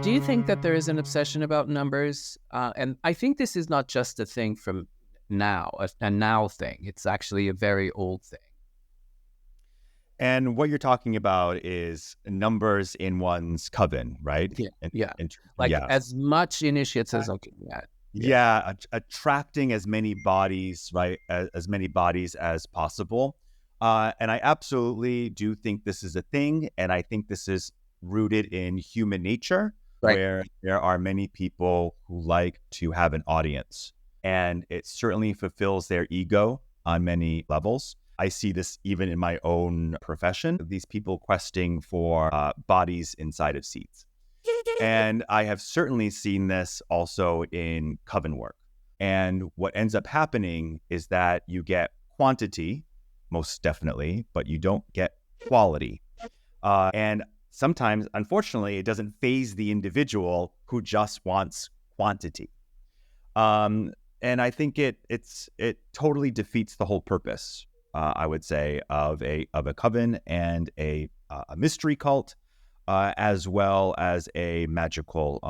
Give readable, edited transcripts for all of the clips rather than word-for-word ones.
Do you think that there is an obsession about numbers? And I think this is not just a thing from now, a now thing. It's actually a very old thing. And what you're talking about is numbers in one's coven, right? Yeah, And, yeah. Like yeah, as much initiates as I can get. Yeah. yeah, attracting as many bodies, right, as many bodies as possible. And I absolutely do think this is a thing, and I think this is rooted in human nature, Right. where there are many people who like to have an audience, and it certainly fulfills their ego on many levels. I see this even in my own profession, these people questing for bodies inside of seats. And I have certainly seen this also in coven work. And what ends up happening is that you get quantity, most definitely, but you don't get quality. And sometimes, unfortunately, it doesn't phase the individual who just wants quantity. And I think it totally defeats the whole purpose, I would say, of a coven and a mystery cult, as well as a magical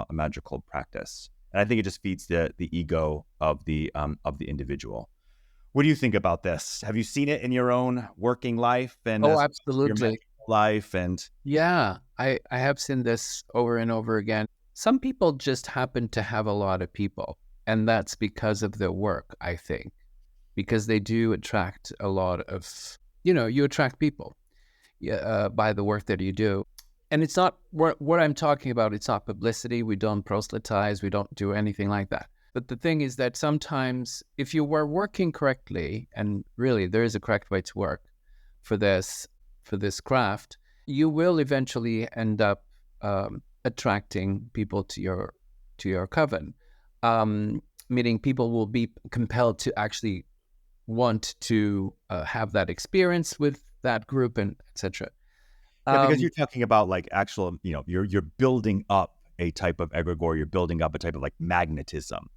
practice. And I think it just feeds the ego of the individual. What do you think about this? Have you seen it in your own working life and Oh, as your absolutely. magical life? And Yeah, I have seen this over and over again. Some people just happen to have a lot of people, and that's because of their work, I think, because they do attract a lot of, you attract people by the work that you do. And it's not what I'm talking about. It's not publicity. We don't proselytize. We don't do anything like that. But the thing is that sometimes if you were working correctly, and really there is a correct way to work for this craft, you will eventually end up attracting people to your coven. Meaning people will be compelled to actually want to have that experience with that group and etc. yeah, because you're talking about like actual, you're building up a type of egregore, you're building up a type of like magnetism.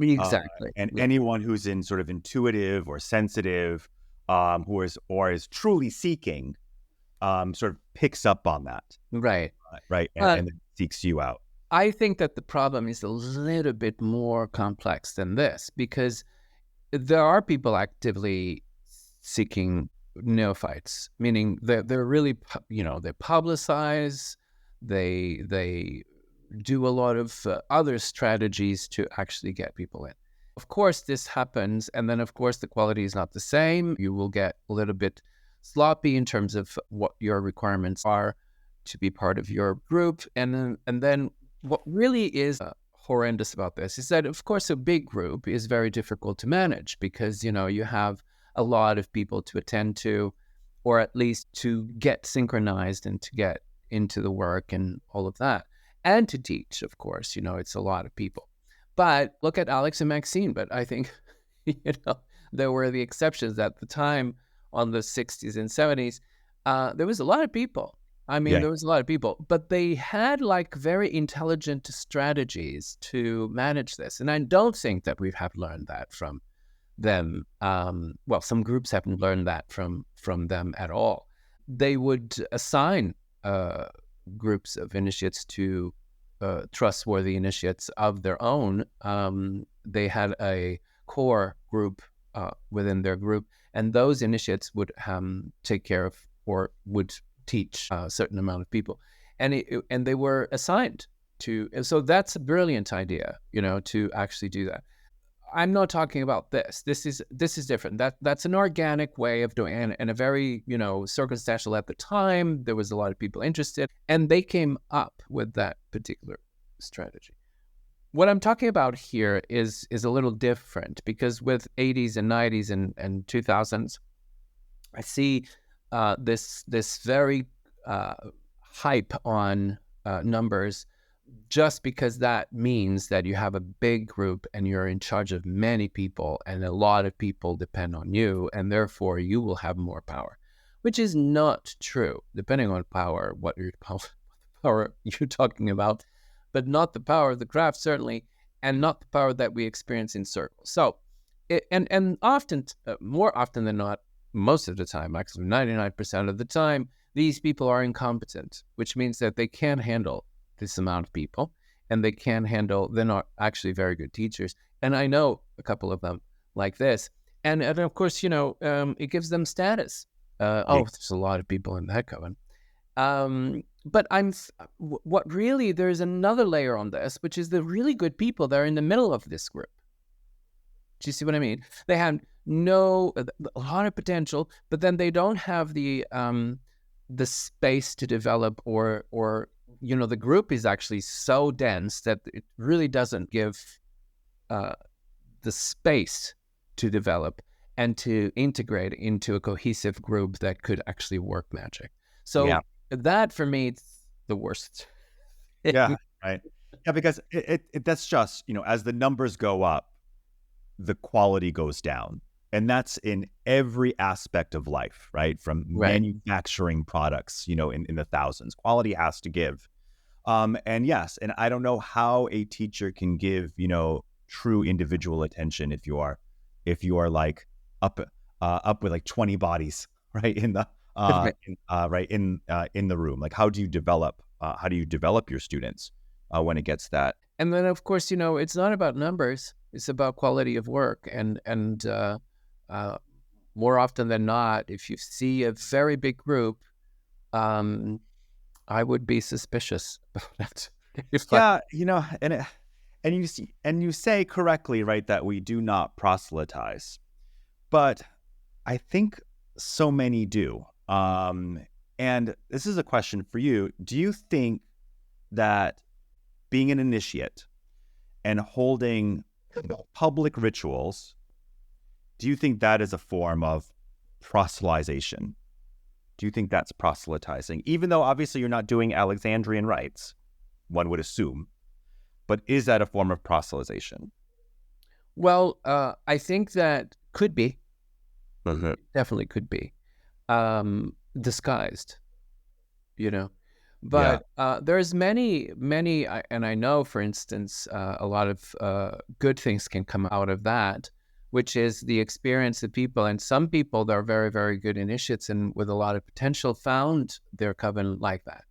Exactly. And Yeah. anyone who's in sort of intuitive or sensitive, who is truly seeking, sort of picks up on that, Right. right, But and then seeks you out. I think that the problem is a little bit more complex than this because there are people actively seeking neophytes, meaning they're really, they publicize, they do a lot of other strategies to actually get people in. Of course, this happens, and then of course the quality is not the same. You will get a little bit sloppy in terms of what your requirements are to be part of your group, and then what really is horrendous about this is that, of course, a big group is very difficult to manage because you have a lot of people to attend to, or at least to get synchronized and to get into the work and all of that. And to teach, of course, it's a lot of people. But look at Alex and Maxine. But I think, there were the exceptions at the time on the 60s and 70s. There was a lot of people. I mean, Yeah, there was a lot of people, but they had like very intelligent strategies to manage this. And I don't think that we have learned that from them. Well, some groups haven't learned that from them at all. They would assign groups of initiates to trustworthy initiates of their own. They had a core group within their group, and those initiates would take care of or would teach a certain amount of people, and they were assigned to. So that's a brilliant idea, to actually do that. I'm not talking about this. This is different. That's an organic way of doing it, and a very circumstantial at the time. There was a lot of people interested, and they came up with that particular strategy. What I'm talking about here is a little different because with 80s and 90s and 2000s, I see this very hype on numbers, just because that means that you have a big group and you're in charge of many people and a lot of people depend on you, and therefore you will have more power, which is not true, depending on power, what power you're talking about, but not the power of the craft, certainly, and not the power that we experience in circles. So, and often, more often than not, most of the time, actually 99% of the time, these people are incompetent, which means that they can't handle this amount of people. and they can't handle, they're not actually very good teachers. And I know a couple of them like this. And of course, it gives them status. Yeah. There's a lot of people in that coven. But what really, there's another layer on this, which is the really good people that are in the middle of this group. Do you see what I mean? They have a lot of potential, but then they don't have the space to develop, or the group is actually so dense that it really doesn't give the space to develop and to integrate into a cohesive group that could actually work magic. So that for me, it's the worst. Yeah, right. Yeah, because that's just, as the numbers go up, the quality goes down. And that's in every aspect of life, right? From manufacturing products, in the thousands. Quality has to give. And yes, and I don't know how a teacher can give, true individual attention if you are like up with like 20 bodies, right? In the in the room. Like, how do you develop your students when it gets that? And then, of course, it's not about numbers. It's about quality of work. And more often than not, if you see a very big group, I would be suspicious about that. And you say correctly, right, that we do not proselytize, but I think so many do. And this is a question for you. Do you think that being an initiate and holding public rituals, do you think that is a form of proselytization? Do you think that's proselytizing? Even though obviously you're not doing Alexandrian rites, one would assume, but is that a form of proselytization? Well, I think that could be. Mm-hmm. Definitely could be. Disguised, But there's many, and I know, for instance, a lot of good things can come out of that, which is the experience of people. And some people that are very, very good initiates and with a lot of potential found their coven like that.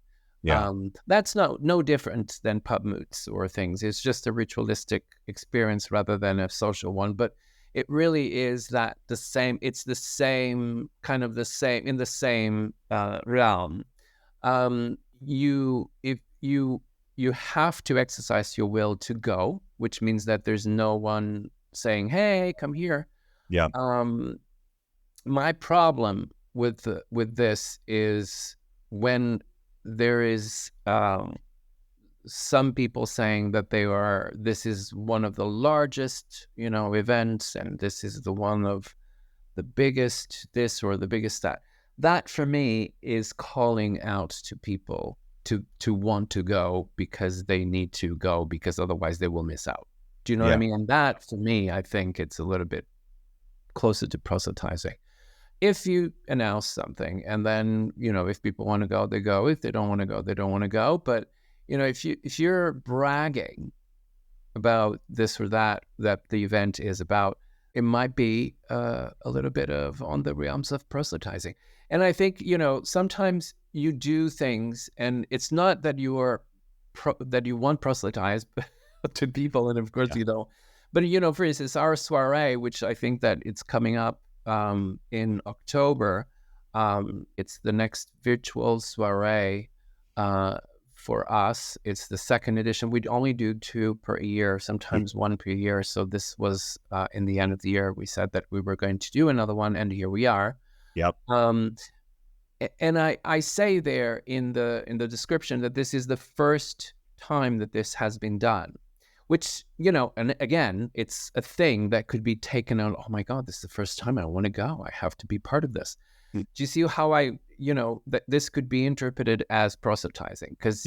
Yeah. That's no different than pub moots or things. It's just a ritualistic experience rather than a social one. But it really is that the same. It's the same, kind of the same, in the same realm. You have to exercise your will to go, which means that there's no one saying, "Hey, come here." Yeah. My problem with this is when there is some people saying that this is one of the largest, events, and this is the one of the biggest this or the biggest that. That for me is calling out to people to want to go because they need to go, because otherwise they will miss out. Do you know what I mean? And that for me, I think it's a little bit closer to proselytizing. If you announce something and then, if people want to go, they go. If they don't want to go, they don't want to go. But, if you're bragging about this or that the event is about, it might be a little bit of on the realms of proselytizing. And I think, sometimes you do things and it's not that you are that you want proselytize to people. And of course, but, for instance, our soiree, which I think that it's coming up in October, it's the next virtual soiree for us. It's the second edition. We'd only do 2 per year, sometimes 1 per year. So this was in the end of the year. We said that we were going to do another one, and here we are. Yep. And I say there in the description that this is the first time that this has been done, which, and again, it's a thing that could be taken out. Oh my God, this is the first time I want to go. I have to be part of this. Do you see how that this could be interpreted as proselytizing? Because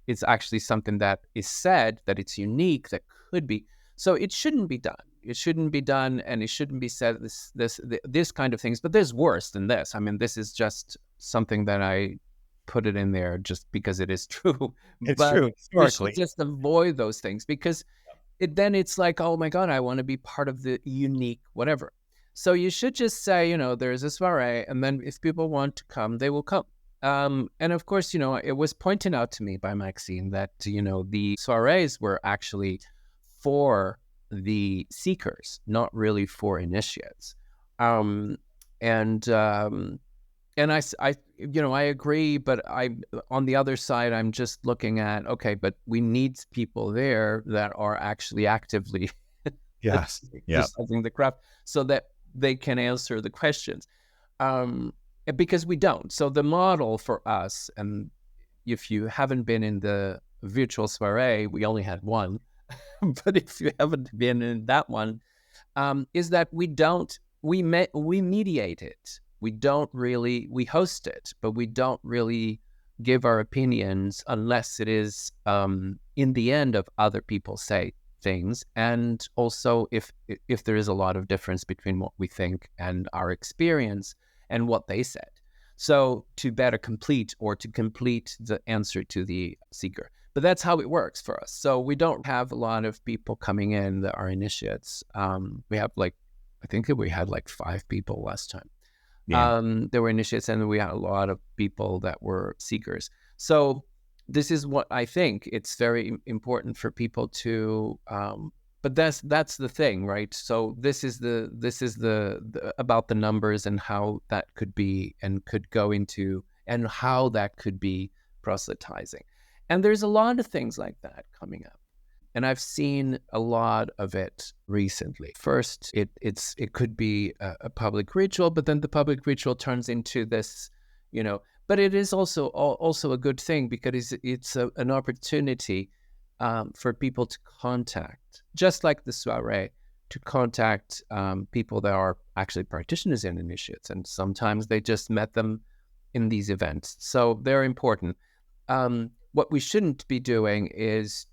it's actually something that is said, that it's unique, that could be. So it shouldn't be done. It shouldn't be done, and it shouldn't be said this kind of things. But there's worse than this. I mean, this is just something that I put it in there just because it is true. It's true historically. We should just avoid those things, because then it's like, oh my God, I want to be part of the unique whatever. So you should just say, there's a soiree, and then if people want to come, they will come. And of course, it was pointed out to me by Maxine that, the soirees were actually for the seekers, not really for initiates. Um, and and I agree, but on the other side, I'm just looking at, okay, but we need people there that are actually actively Yes. Yeah. exercising the craft so that they can answer the questions. Because we don't. So the model for us, and if you haven't been in the virtual soiree, we only had one, but if you haven't been in that one, is that we mediate it. We host it, but we don't really give our opinions unless it is in the end of other people say things, and also if there is a lot of difference between what we think and our experience and what they said. So to better complete the answer to the seeker. But that's how it works for us. So we don't have a lot of people coming in that are initiates. We have I think that we had 5 people last time. Yeah. There were initiates, and we had a lot of people that were seekers. So this is what I think. It's very important for people to, but that's the thing, right? So this is the about the numbers and how that could be and could go into, and how that could be proselytizing. And there's a lot of things like that coming up. And I've seen a lot of it recently. First, it could be a public ritual, but then the public ritual turns into this, But it is also a good thing, because it's an opportunity for people to contact, just like the soiree, to contact people that are actually practitioners in initiates, and sometimes they just met them in these events. So they're important. What we shouldn't be doing is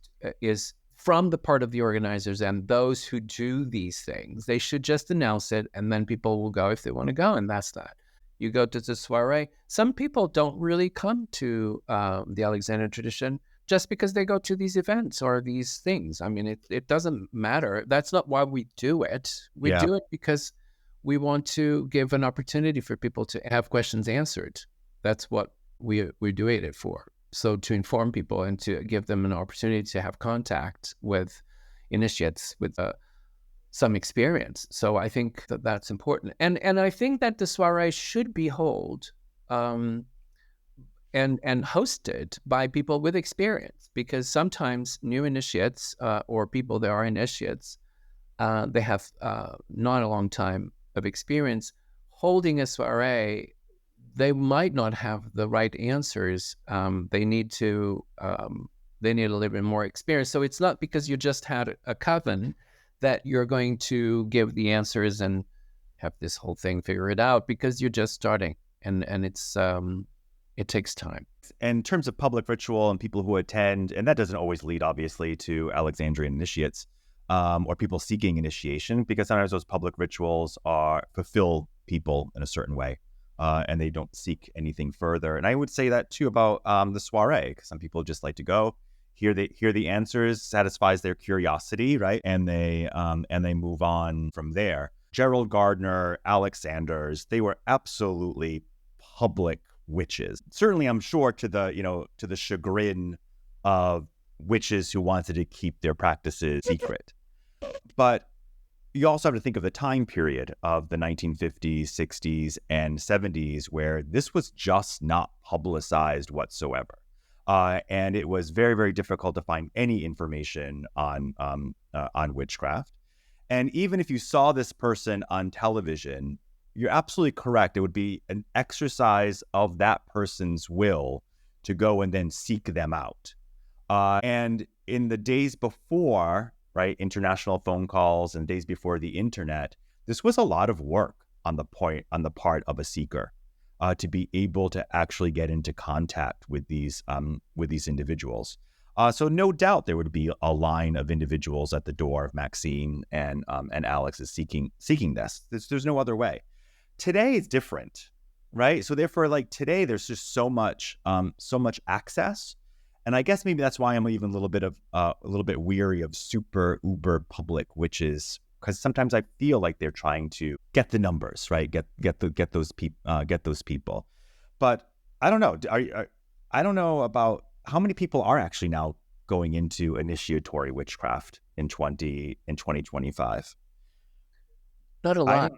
from the part of the organizers and those who do these things, they should just announce it, and then people will go if they want to go, and that's that. You go to the soiree. Some people don't really come to the Alexandrian tradition just because they go to these events or these things. I mean, it doesn't matter. That's not why we do it. We do it because we want to give an opportunity for people to have questions answered. That's what we're doing it for. So to inform people and to give them an opportunity to have contact with initiates with some experience. So I think that that's important. And I think that the soiree should be held and hosted by people with experience, because sometimes new initiates or people that are initiates, they have not a long time of experience. Holding a soiree, they might not have the right answers. They need a little bit more experience. So it's not because you just had a coven that you're going to give the answers and have this whole thing figured out, because you're just starting, and it's it takes time. In terms of public ritual and people who attend, and that doesn't always lead, obviously, to Alexandrian initiates or people seeking initiation, because sometimes those public rituals fulfill people in a certain way. And they don't seek anything further. And I would say that too about the soiree, because some people just like to go, hear the answers, satisfies their curiosity, right? And they move on from there. Gerald Gardner, Alexanders, they were absolutely public witches. Certainly, I'm sure to the chagrin of witches who wanted to keep their practices secret. But you also have to think of the time period of the 1950s, 60s, and 70s, where this was just not publicized whatsoever. And it was very, very difficult to find any information on witchcraft. And even if you saw this person on television, you're absolutely correct. It would be an exercise of that person's will to go and then seek them out. And in the days before, right, international phone calls and days before the internet, this was a lot of work on the part of a seeker to be able to actually get into contact with these individuals. So no doubt there would be a line of individuals at the door of Maxine and Alex is seeking this. There's no other way. Today it's different, right? So therefore, like today, there's just so much access. And I guess maybe that's why I'm even a little bit weary of super uber public witches, because sometimes I feel like they're trying to get the numbers, right? Get those people. But I don't know. I don't know about how many people are actually now going into initiatory witchcraft in 2025. Not a I lot.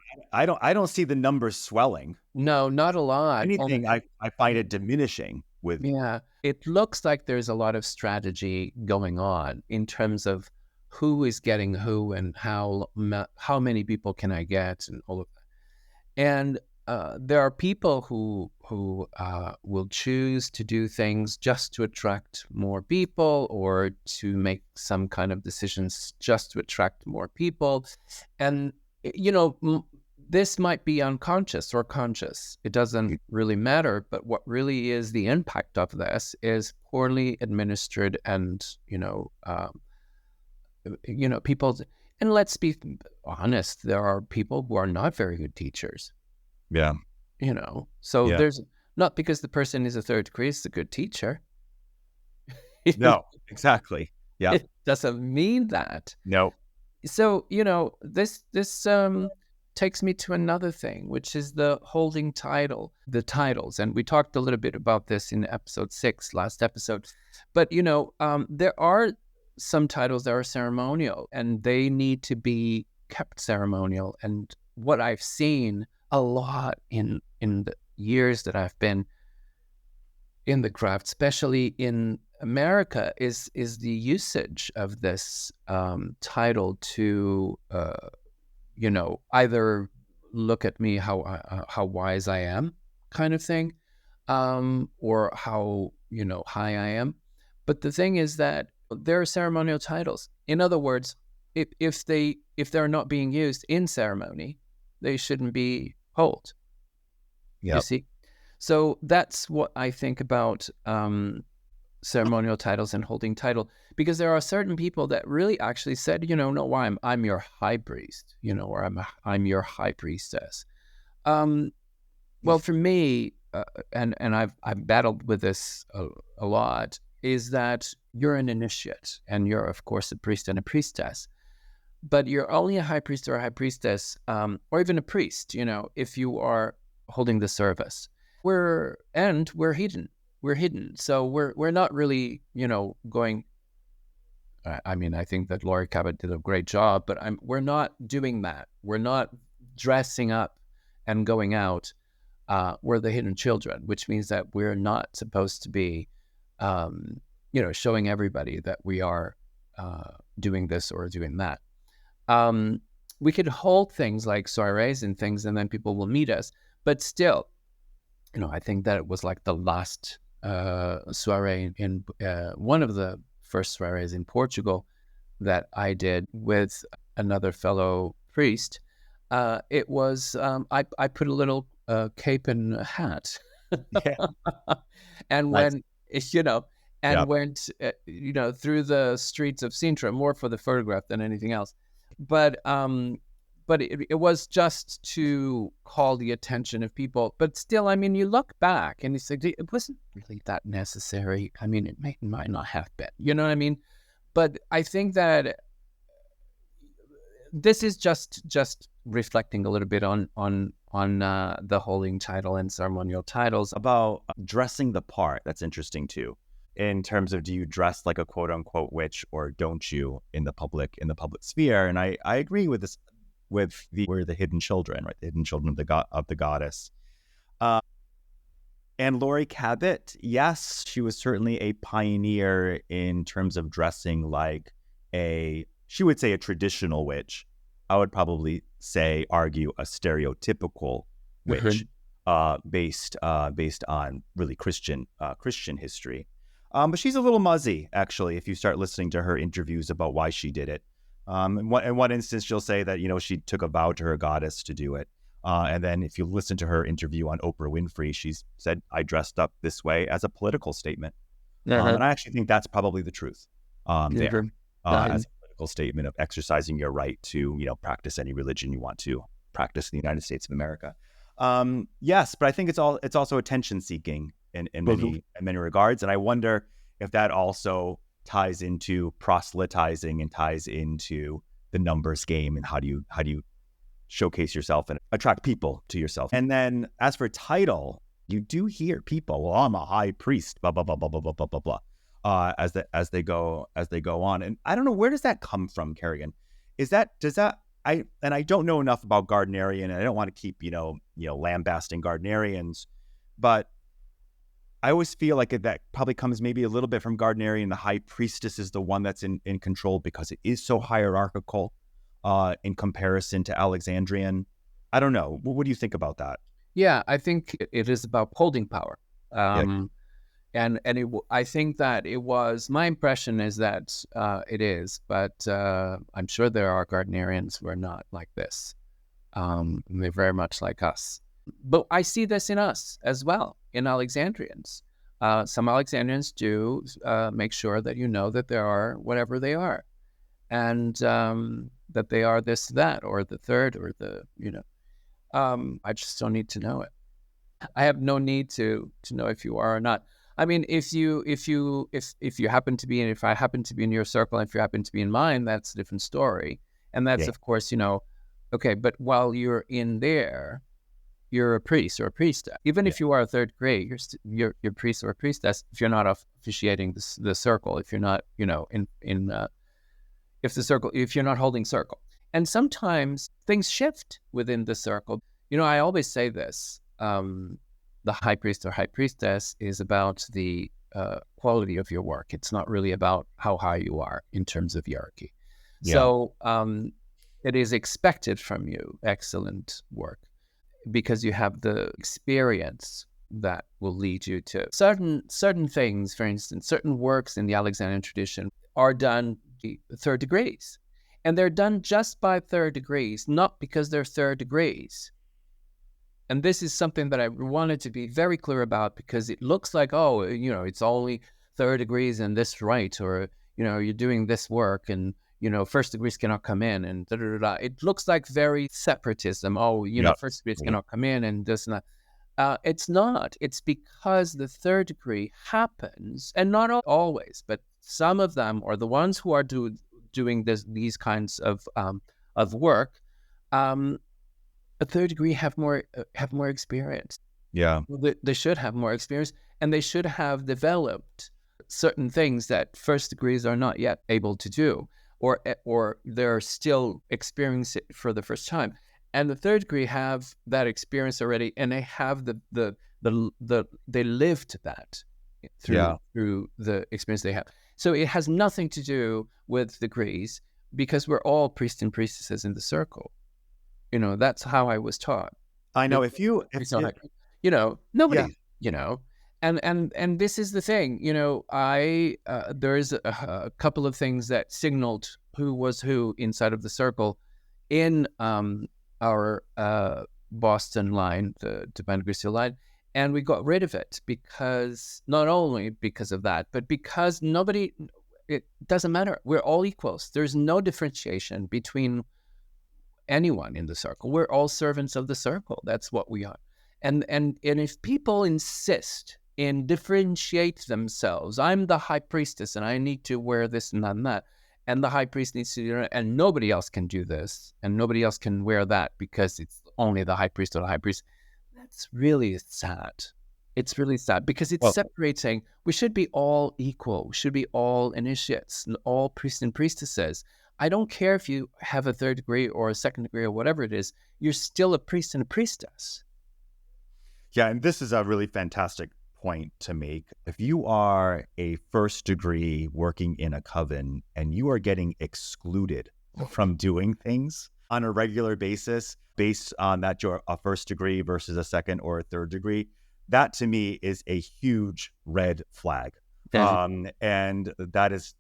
don't, I don't see the numbers swelling. No, not a lot. Anything, I find it diminishing with. Yeah, it looks like there's a lot of strategy going on in terms of who is getting who and how many people can I get and all of that. And there are people who will choose to do things just to attract more people or to make some kind of decisions just to attract more people. And this might be unconscious or conscious. It doesn't really matter. But what really is the impact of this is poorly administered and, people. And let's be honest, there are people who are not very good teachers, Yeah. So Yeah. there's not because the person is a third degree, is a good teacher. No, exactly. Yeah. It doesn't mean that. No. So, this takes me to another thing, which is the holding the titles. And we talked a little bit about this in episode 6, last episode. But, there are some titles that are ceremonial and they need to be kept ceremonial. And what I've seen a lot in the years that I've been in the craft, especially in America, is the usage of this title to either look at me how wise I am, kind of thing, or how high I am. But the thing is that there are ceremonial titles. In other words, if they're not being used in ceremony, they shouldn't be held. Yeah. You see? So that's what I think about ceremonial titles and holding title, because there are certain people that really actually said, no, I'm your high priest, or I'm your high priestess. Well, for me, and I've battled with this a lot, is that you're an initiate and you're of course a priest and a priestess, but you're only a high priest or a high priestess, or even a priest, if you are holding the service. We're hidden. We're hidden. So we're not really, going. I mean, I think that Laurie Cabot did a great job, but we're not doing that. We're not dressing up and going out. We're the hidden children, which means that we're not supposed to be, showing everybody that we are doing this or doing that. We could hold things like soirees and things, and then people will meet us. But still, I think that it was like the last soiree in one of the first soirees in Portugal that I did with another fellow priest. It was I put a little cape and hat, Yeah. and Nice. when went through the streets of Sintra, more for the photograph than anything else. But it was just to call the attention of people. But still, I mean, you look back and it's like, it wasn't really that necessary. I mean, it might not have been, you know what I mean? But I think that this is just reflecting a little bit on the holding title and ceremonial titles. About dressing the part, that's interesting too. In terms of, do you dress like a quote unquote witch or don't you in the public sphere? And I agree with this. We're the hidden children, right? The hidden children of the goddess. And Laurie Cabot, yes, she was certainly a pioneer in terms of dressing like she would say a traditional witch. I would probably argue a stereotypical witch, based on really Christian history. But she's a little muzzy, actually, if you start listening to her interviews about why she did it. In one instance, she'll say that, she took a vow to her goddess to do it. And then if you listen to her interview on Oprah Winfrey, she said, I dressed up this way as a political statement. And I actually think that's probably the truth there, as a political statement of exercising your right to, practice any religion you want to practice in the United States of America. Yes, but I think it's also attention seeking in many regards. And I wonder if that also ties into proselytizing and ties into the numbers game and how do you showcase yourself and attract people to yourself. And then as for title, you do hear people, well, I'm a high priest, blah blah blah blah blah blah blah blah blah, as they go on. And I don't know, where does that come from, Karagan? Does that I don't know enough about Gardnerian, and I don't want to keep lambasting Gardnerians, but I always feel like that probably comes maybe a little bit from Gardnerian. The high priestess is the one that's in control because it is so hierarchical in comparison to Alexandrian. I don't know. What do you think about that? Yeah, I think it is about holding power. Yeah. I think that it was, my impression is that it is, but I'm sure there are Gardnerians who are not like this. They're very much like us. But I see this in us as well, in Alexandrians. Some Alexandrians do make sure that you know that there are whatever they are, and that they are this, that, or the third, or I just don't need to know it. I have no need to know if you are or not. I mean, if you happen to be, and if I happen to be in your circle, and if you happen to be in mine, that's a different story. And that's, of course, okay. But while you're in there, you're a priest or a priestess. Even if you are a third grade, you're priest or a priestess. If you're not officiating the circle, if you're not, if you're not holding circle. And sometimes things shift within the circle. I always say this. The high priest or high priestess is about the quality of your work. It's not really about how high you are in terms of hierarchy. Yeah. So it is expected from you excellent work because you have the experience that will lead you to certain things. For instance, certain works in the Alexandrian tradition are done third degrees, and they're done just by third degrees, not because they're third degrees. And this is something that I wanted to be very clear about, because it looks like, it's only third degrees and this rite, or, you're doing this work and, first degrees cannot come in and da da da da. It looks like very separatism. First degrees cannot come in and this and that. It's not. It's because the third degree happens, and not always, but some of them, or the ones who are doing these kinds of work, a third degree have more experience. Yeah, they should have more experience, and they should have developed certain things that first degrees are not yet able to do, or they're still experiencing it for the first time. And the third degree have that experience already, and they have they lived that through the experience they have. So it has nothing to do with degrees, because we're all priests and priestesses in the circle. That's how I was taught. I know. Nobody, and this is the thing, there is a couple of things that signaled who was who inside of the circle in our Boston line, the Divine Grisio line, and we got rid of it because, not only because of that, but because it doesn't matter. We're all equals. There's no differentiation between anyone in the circle. We're all servants of the circle. That's what we are. And if people insist in differentiate themselves, I'm the high priestess and I need to wear this and that, and the high priest needs to do it, and nobody else can do this, and nobody else can wear that because it's only the high priest or the high priest. That's really sad. It's really sad, because it's separating. We should be all equal. We should be all initiates, all priests and priestesses. I don't care if you have a third degree or a second degree or whatever it is. You're still a priest and a priestess. Yeah, and this is a really fantastic point to make. If you are a first degree working in a coven and you are getting excluded from doing things on a regular basis based on that you're a first degree versus a second or a third degree, that to me is a huge red flag. And that is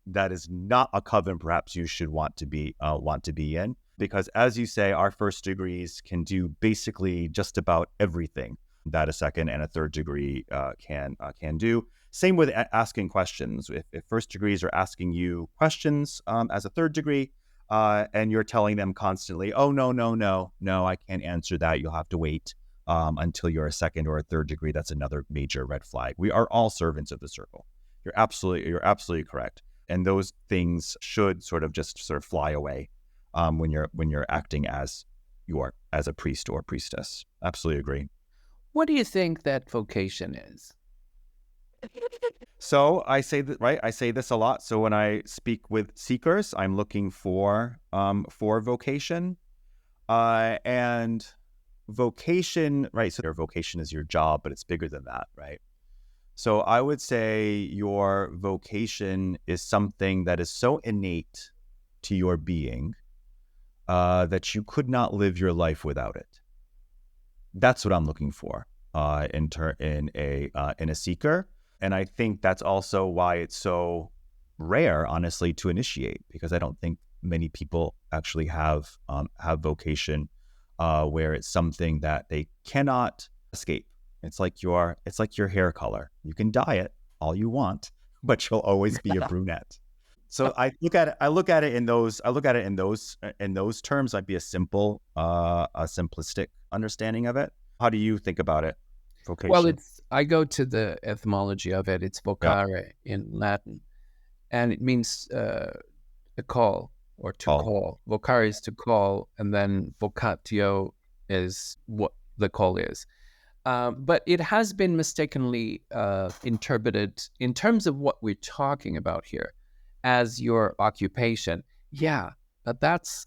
not a coven perhaps you should want to be in, because, as you say, our first degrees can do basically just about everything that a second and a third degree can do. Same with asking questions. If first degrees are asking you questions as a third degree, and you're telling them constantly, "Oh no, I can't answer that. You'll have to wait until you're a second or a third degree," that's another major red flag. We are all servants of the circle. You're absolutely correct. And those things should sort of fly away when you're acting as a priest or priestess. Absolutely agree. What do you think that vocation is? So I say that, right? I say this a lot. So when I speak with seekers, I'm looking for vocation, and vocation, right? So your vocation is your job, but it's bigger than that, right? So I would say your vocation is something that is so innate to your being that you could not live your life without it. That's what I'm looking for in a seeker, and I think that's also why it's so rare, honestly, to initiate, because I don't think many people actually have vocation where it's something that they cannot escape. It's like your hair color. You can dye it all you want, but you'll always be a brunette. So I look at it in those terms. Might be a simplistic understanding of it. How do you think about it? Well, Vocation. I go to the etymology of it. It's Yeah. vocare in Latin, and it means a call or to Call. call. Vocare is to call, and then vocatio is what the call is. But it has been mistakenly interpreted in terms of what we're talking about here as your occupation. Yeah, that's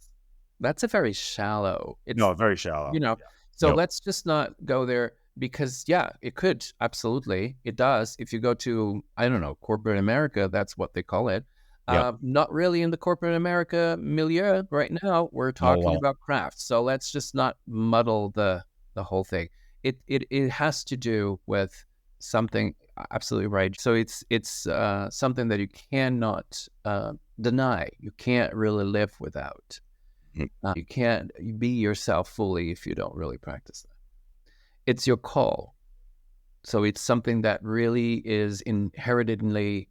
a very shallow. It's No, very shallow. Yeah. So Yep. let's just not go there because it could absolutely. It does. If you go to, I don't know, corporate America, that's what they call it. Yep. Not really in the corporate America milieu right now. We're talking about craft. So let's just not muddle the whole thing. It has to do with something absolutely right. So it's something that you cannot deny. You can't really live without. You can't be yourself fully if you don't really practice that. It's your call. So it's something that really is inheritedly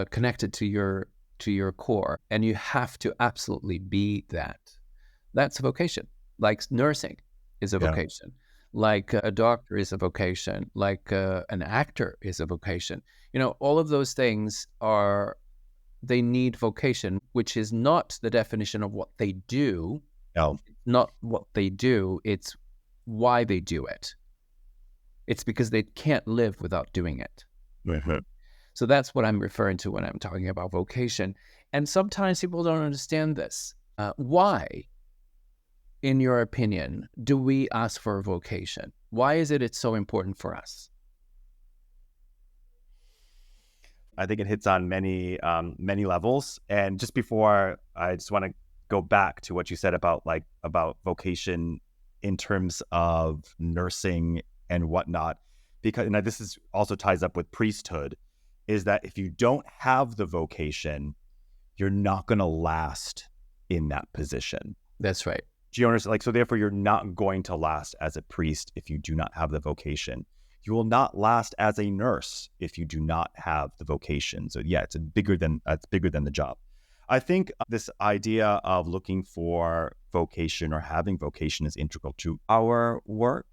connected to your core, and you have to absolutely be that. That's a vocation. Like nursing is a vocation. Like a doctor is a vocation. Like an actor is a vocation. All of those things they need vocation, which is not the definition of what they do. No. Not what they do, it's why they do it. It's because they can't live without doing it. Mm-hmm. So that's what I'm referring to when I'm talking about vocation. And sometimes people don't understand this. Why, in your opinion, do we ask for a vocation? Why is it's so important for us? I think it hits on many levels. And just before, I just want to go back to what you said about vocation in terms of nursing and whatnot, because this is also ties up with priesthood, is that if you don't have the vocation, you're not going to last in that position. That's right. Do you understand? So therefore, you're not going to last as a priest if you do not have the vocation. You will not last as a nurse if you do not have the vocation. So yeah, it's bigger than the job. I think this idea of looking for vocation or having vocation is integral to our work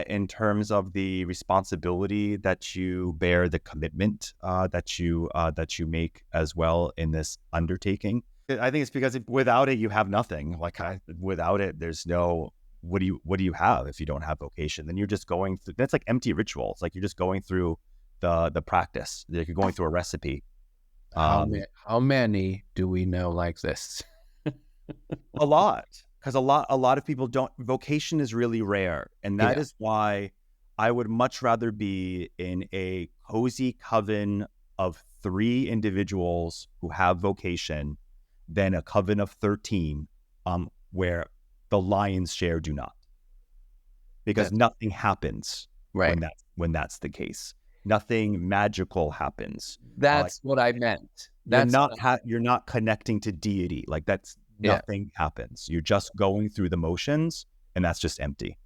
in terms of the responsibility that you bear, the commitment that you make as well in this undertaking. I think it's because without it, you have nothing. Without it, there's no. What do you have if you don't have vocation? Then you're just going through. That's like empty rituals. Like you're just going through the practice. Like you're going through a recipe. How many do we know like this? A lot, because a lot of people don't. Vocation is really rare, and that is why I would much rather be in a cozy coven of 3 individuals who have vocation than a coven of 13, where the lion's share do not, because nothing happens when that's the case. Nothing magical happens. That's what I meant. You're not connecting to deity. Nothing happens. You're just going through the motions, and that's just empty.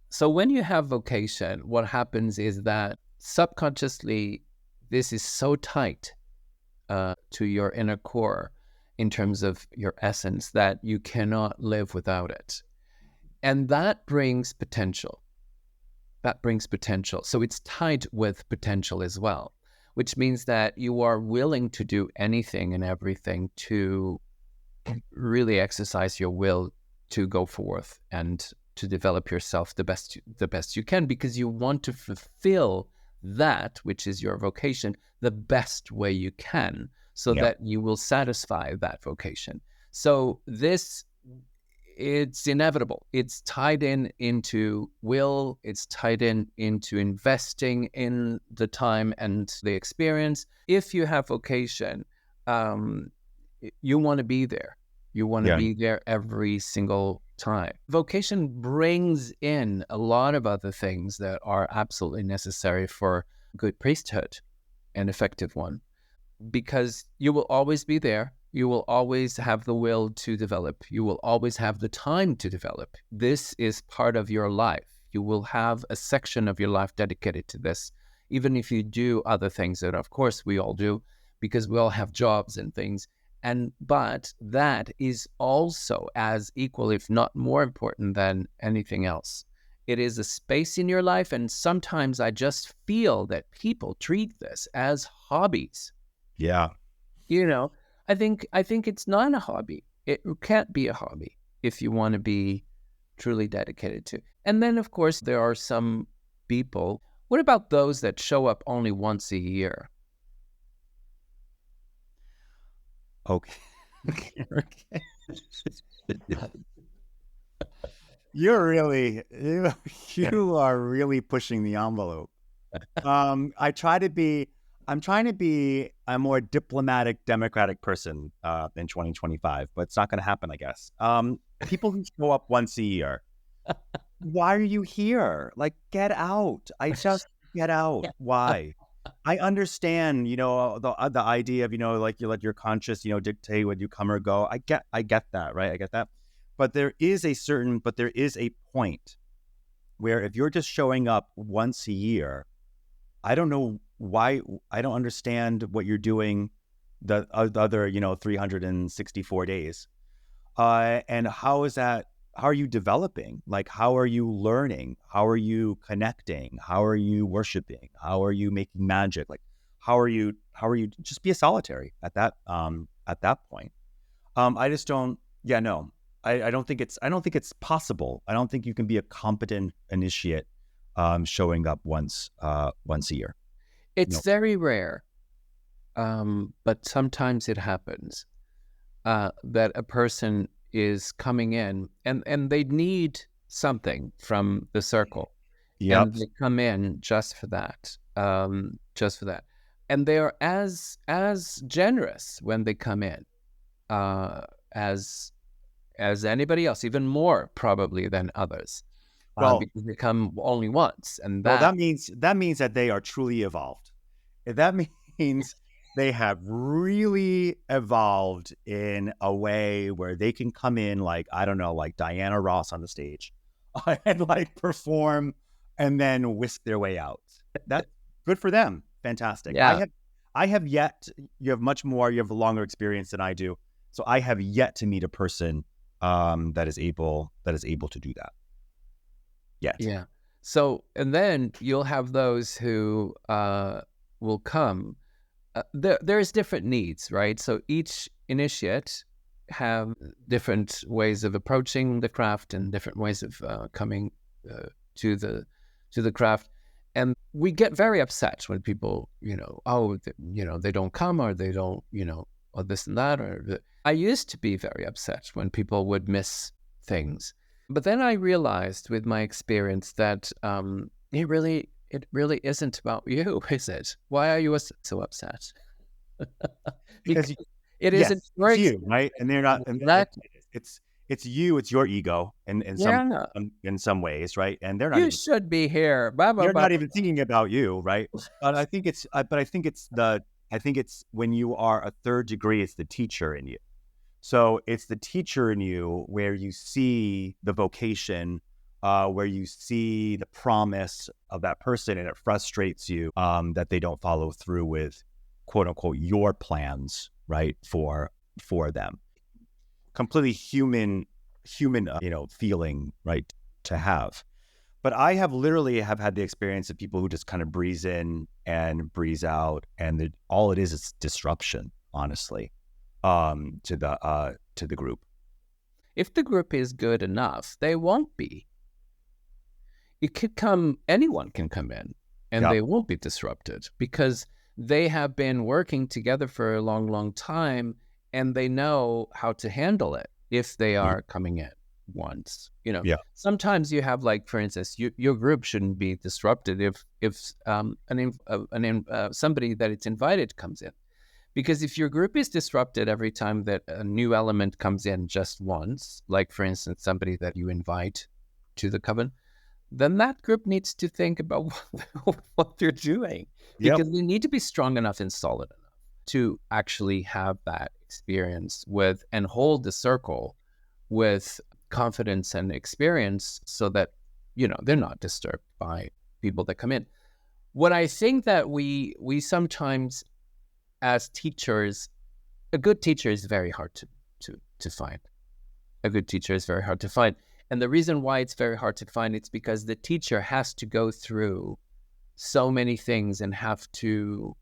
So when you have vocation, what happens is that subconsciously, this is so tight to your inner core in terms of your essence that you cannot live without it. And that brings potential. So it's tied with potential as well, which means that you are willing to do anything and everything to really exercise your will to go forth and to develop yourself the best you can, because you want to fulfill that which is your vocation the best way you can, so that you will satisfy that vocation. So it's inevitable. It's tied into will. It's tied into investing in the time and the experience. If you have vocation, you want to be there. You want to be there every single time. Vocation brings in a lot of other things that are absolutely necessary for good priesthood, an effective one, because you will always be there. You will always have the will to develop. You will always have the time to develop. This is part of your life. You will have a section of your life dedicated to this, even if you do other things that, of course, we all do, because we all have jobs and things. But that is also as equal, if not more important than anything else. It is a space in your life, and sometimes I just feel that people treat this as hobbies. Yeah. I think it's not a hobby. It can't be a hobby if you want to be truly dedicated to. And then, of course, there are some people. What about those that show up only once a year? Okay. You are really pushing the envelope. I'm trying to be a more diplomatic, democratic person in 2025, but it's not going to happen, I guess. People who show up once a year, why are you here? Like, get out. Get out. Why? I understand, the idea of, like, you let your conscience, dictate when you come or go. I get that, right? I get that. But there is a point where if you're just showing up once a year, I don't know why. I don't understand what you're doing the other, 364 days. And how is that? How are you developing? Like, how are you learning? How are you connecting? How are you worshiping? How are you making magic? Like, how are you just be a solitary at that point? I just don't. Yeah, no. I don't think it's possible. I don't think you can be a competent initiate showing up once a year. It's very rare, but sometimes it happens that a person is coming in and they need something from the circle, and they come in just for that, and they are as generous when they come in as anybody else, even more probably than others. Well, because they come only once, and that means that they are truly evolved. That means they have really evolved in a way where they can come in like, I don't know, like Diana Ross on the stage and like perform and then whisk their way out. That's good for them. Fantastic. Yeah. I have yet, you have much more, you have a longer experience than I do. So I have yet to meet a person that is able to do that. Yet. Yeah. So, and then you'll have those who will come. There's different needs, right? So each initiate have different ways of approaching the craft and different ways of coming to the craft. And we get very upset when people, they don't come, or they don't, or this and that. I used to be very upset when people would miss things. But then I realized with my experience that it really isn't about you, is it? Why are you so upset? Because it isn't it's you, right? And they're not. It's you. It's your ego, in some ways, right? And they're not. You should be here. They're not even thinking about you, right? But I think it's. But I think it's when you are a third degree, it's the teacher in you. So it's the teacher in you where you see the vocation, where you see the promise of that person, and it frustrates you that they don't follow through with, quote unquote, your plans, right, for them. Completely human, feeling, right, to have. But I have literally had the experience of people who just kind of breeze in and breeze out, and all it is disruption, honestly. To the group. If the group is good enough, they won't be it could come, anyone can come in and Yep. they won't be disrupted because they have been working together for a long, long time and they know how to handle it if they are coming in once. Yeah. Sometimes you have, like, for instance, your group shouldn't be disrupted if somebody that it's invited comes in. Because if your group is disrupted every time that a new element comes in just once, like, for instance, somebody that you invite to the coven, then that group needs to think about what they're doing, Yep. because they need to be strong enough and solid enough to actually have that experience with and hold the circle with confidence and experience so that, they're not disturbed by people that come in. What I think that we sometimes, as teachers, a good teacher is very hard to find. A good teacher is very hard to find. And the reason why it's very hard to find, it's because the teacher has to go through so many things and have to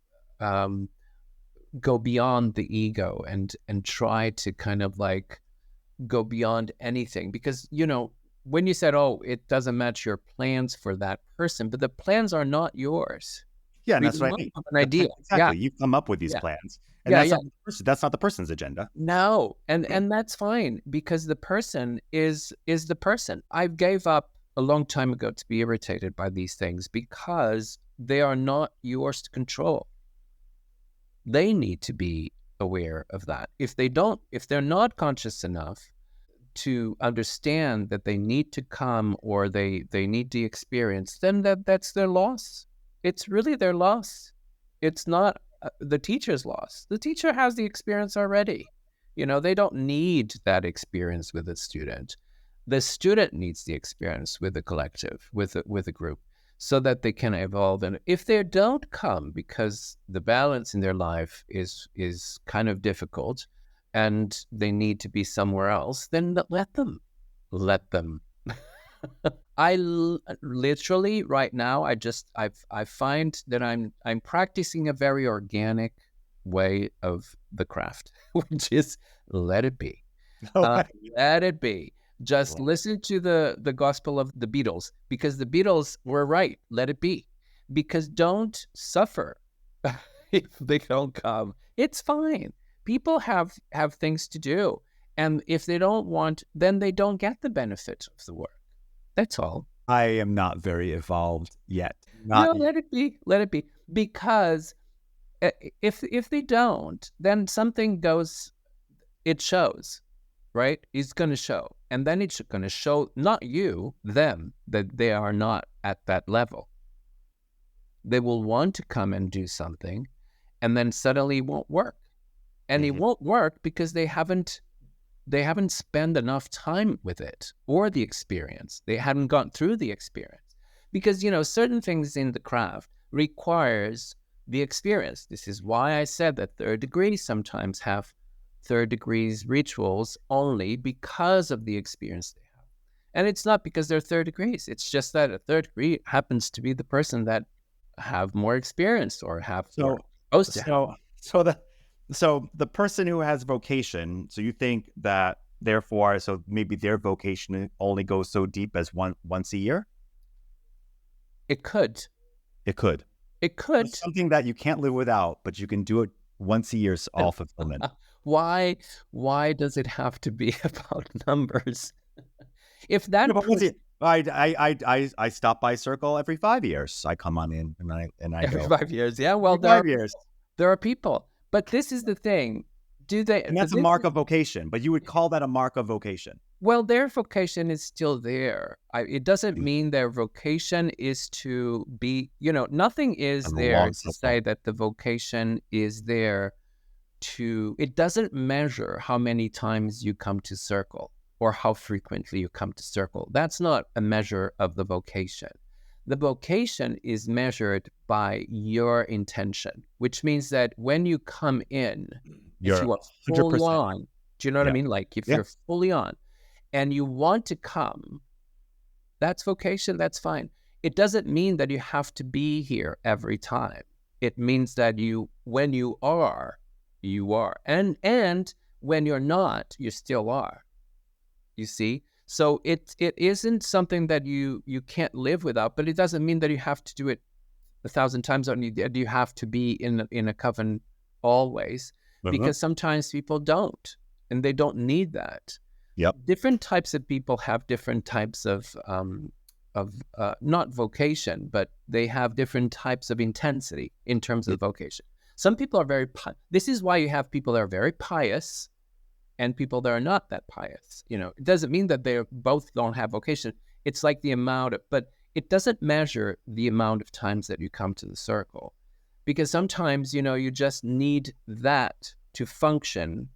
go beyond the ego and try to kind of like go beyond anything. Because, when you said, oh, it doesn't match your plans for that person, but the plans are not yours. Yeah, and We that's what I might mean. have an idea. Exactly. You come up with these Yeah. plans, and Yeah. that's Yeah. not the person. That's not the person's agenda. No, and that's fine, because the person is the person. I gave up a long time ago to be irritated by these things because they are not yours to control. They need to be aware of that. If they're not conscious enough to understand that they need to come, or they need the experience, then that's their loss. It's really their loss. It's not the teacher's loss. The teacher has the experience already. They don't need that experience with the student. The student needs the experience with the collective, with a group, so that they can evolve. And if they don't come because the balance in their life is kind of difficult and they need to be somewhere else, then let them. Literally right now, I find that I'm practicing a very organic way of the craft, which is let it be. Let it be. Just listen to the gospel of the Beatles, because the Beatles were right. Let it be. Because don't suffer if they don't come. It's fine. People have things to do. And if they don't want, then they don't get the benefit of the work. That's all. I am not very evolved yet. Let it be. Let it be. Because if they don't, then something goes, it shows, right? It's going to show. And then it's going to show, not you, them, that they are not at that level. They will want to come and do something, and then suddenly it won't work. And it won't work because they haven't spent enough time with it or the experience. They haven't gone through the experience. Because, certain things in the craft requires the experience. This is why I said that third degrees sometimes have third degrees rituals only because of the experience they have. And it's not because they're third degrees. It's just that a third degree happens to be the person that have more experience or have more supposed to have. So the person who has vocation, so you think that therefore, so maybe their vocation only goes so deep as once a year? It could. It could. It's something that you can't live without, but you can do it once a year, all fulfillment. Why does it have to be about numbers? If that I stop by Circle every 5 years. I come on in and I every go 5 years, yeah. Well, every 5 years. There are people, but this is the thing. And that's a mark of vocation, but you would call that a mark of vocation. Well, their vocation is still there. It doesn't mean their vocation is to be, nothing is there to say that the vocation is there to, it doesn't measure how many times you come to Circle or how frequently you come to Circle. That's not a measure of the vocation. The vocation is measured by your intention, which means that when you come in, if you are fully 100%. on, do you know what I mean? Like if you're fully on and you want to come, that's vocation, that's fine. It doesn't mean that you have to be here every time. It means that when you are, you are. And when you're not, you still are. You see? So it isn't something that you can't live without, but it doesn't mean that you have to do it 1,000 times, or you have to be in a coven always, because sometimes people don't, and they don't need that. Yep. Different types of people have different types of not vocation, but they have different types of intensity in terms of vocation. Some people are very this is why you have people that are very pious and people that are not that pious. It doesn't mean that they both don't have vocation. It's like the amount of, but it doesn't measure the amount of times that you come to the circle, because sometimes, you just need that to function.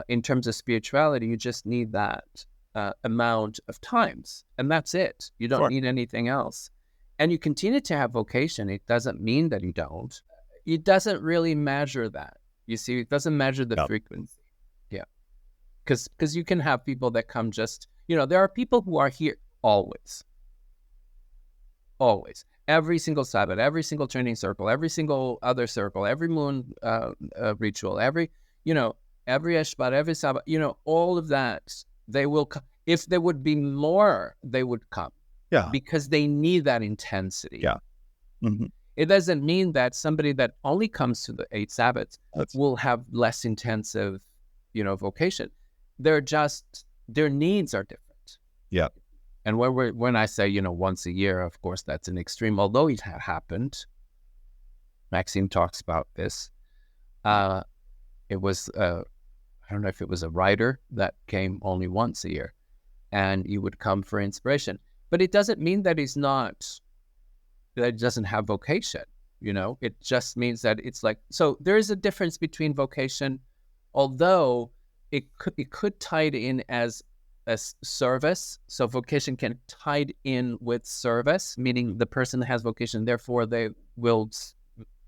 In terms of spirituality, you just need that amount of times, and that's it. You don't need anything else. And you continue to have vocation. It doesn't mean that you don't. It doesn't really measure that. You see, it doesn't measure the frequency. Yeah. Because you can have people that come just, there are people who are here always. Always. Every single Sabbath, every single training circle, every single other circle, every moon ritual, every Eshbat, every Sabbath, all of that, they will come. If there would be more, they would come. Yeah. Because they need that intensity. Yeah. Mm-hmm. It doesn't mean that somebody that only comes to the 8 Sabbaths will have less intensive, vocation. Their needs are different. Yeah. And when I say, once a year, of course, that's an extreme, although it happened. Maxime talks about this. It was, I don't know if it was a writer that came only once a year, and he would come for inspiration. But it doesn't mean that that he doesn't have vocation. It just means that it's like, so there is a difference between vocation, although it could tie it in as service. So vocation can tied in with service, meaning the person has vocation, therefore they will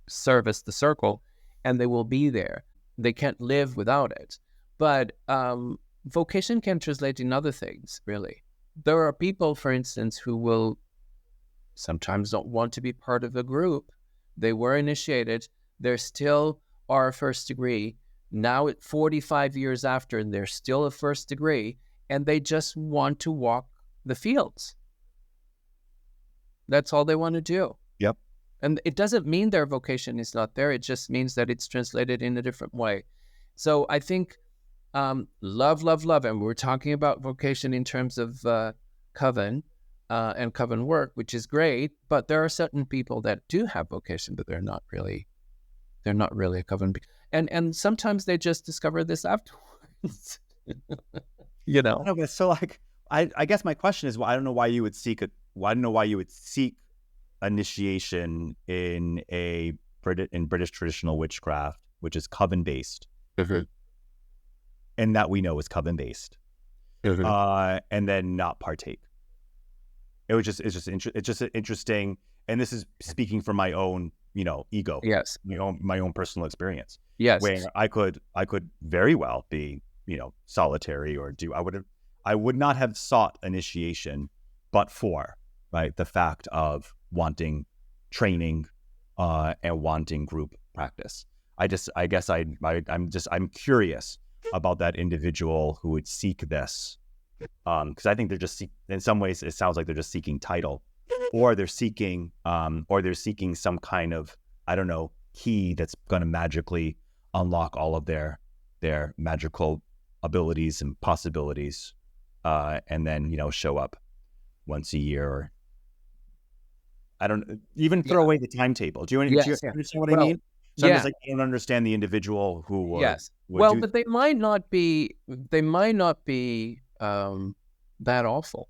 service the circle and they will be there. They can't live without it. But vocation can translate in other things, really. There are people, for instance, who will sometimes don't want to be part of a group. They were initiated. They're still are a first degree. Now, at 45 years after, they're still a first degree, and they just want to walk the fields. That's all they want to do. Yep. And it doesn't mean their vocation is not there. It just means that it's translated in a different way. So I think love. And we're talking about vocation in terms of Coven and Coven work, which is great. But there are certain people that do have vocation, but they're not really a Coven. And sometimes they just discover this afterwards. No, but so like, I guess my question is, well, I don't know why you would seek initiation in British traditional witchcraft, which is Coven based, and that we know is Coven based, and then not partake. It's just interesting, and this is speaking from my own ego. Yes, my own personal experience. Yes, where I could very well be solitary or I would not have sought initiation, but for the fact of wanting training and wanting group practice. I'm curious about that individual who would seek this, because I think they're just in some ways it sounds like they're just seeking title, or they're seeking some kind of, I don't know, key that's going to magically unlock all of their magical abilities and possibilities, and then show up once a year, or I don't even throw away the timetable. Do you understand what I mean? So I'm just like, I don't understand the individual who would, but they might not be that awful.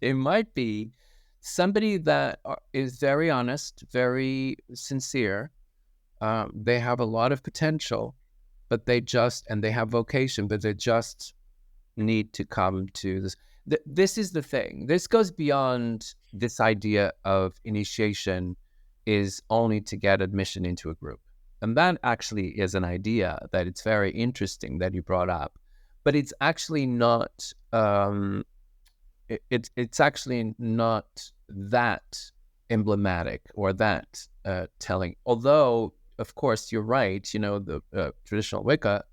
It might be somebody that is very honest, very sincere. They have a lot of potential, but they have vocation, but they just need to come to this. This is the thing. This goes beyond this idea of initiation is only to get admission into a group. And that actually is an idea that it's very interesting that you brought up, but it's actually not, it's actually not that emblematic or that telling. Although, of course, you're right, the traditional Wicca,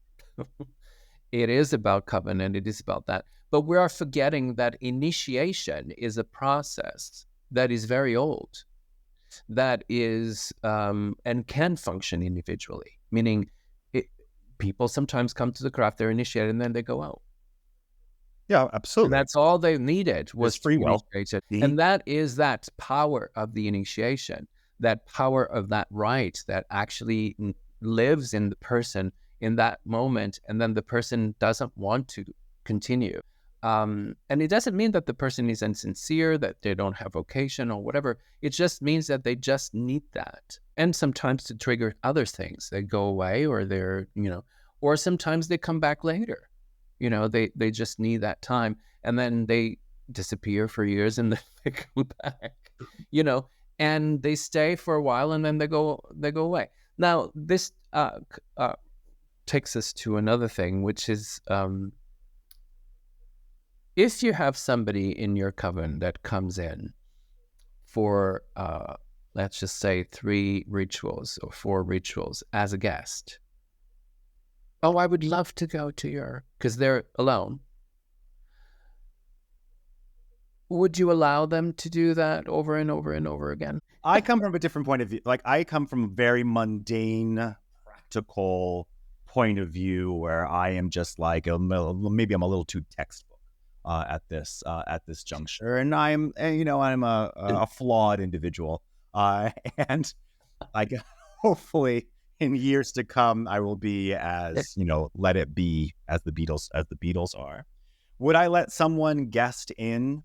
it is about Coven and it is about that. But we are forgetting that initiation is a process that is very old, that is and can function individually, meaning people sometimes come to the craft, they're initiated, and then they go out. Yeah, absolutely. And that's all they needed was free will. initiation. And that is that power of the initiation, that power of that rite that actually lives in the person in that moment, and then the person doesn't want to continue. And it doesn't mean that the person is insincere, that they don't have vocation or whatever. It just means that they just need that. And sometimes to trigger other things, they go away, or they're, or sometimes they come back later. They just need that time, and then they disappear for years, and then they come back, and they stay for a while, and then they go away. Now, this takes us to another thing, which is if you have somebody in your coven that comes in for, let's just say 3 rituals or 4 rituals as a guest. Oh, I would love to go to because they're alone. Would you allow them to do that over and over and over again? I come from a different point of view. Like, I come from a very mundane, practical point of view where I am just like, maybe I'm a little too textbook at this juncture. And I'm a flawed individual. And like, hopefully in years to come, I will be as, let it be as the Beatles are. Would I let someone guest in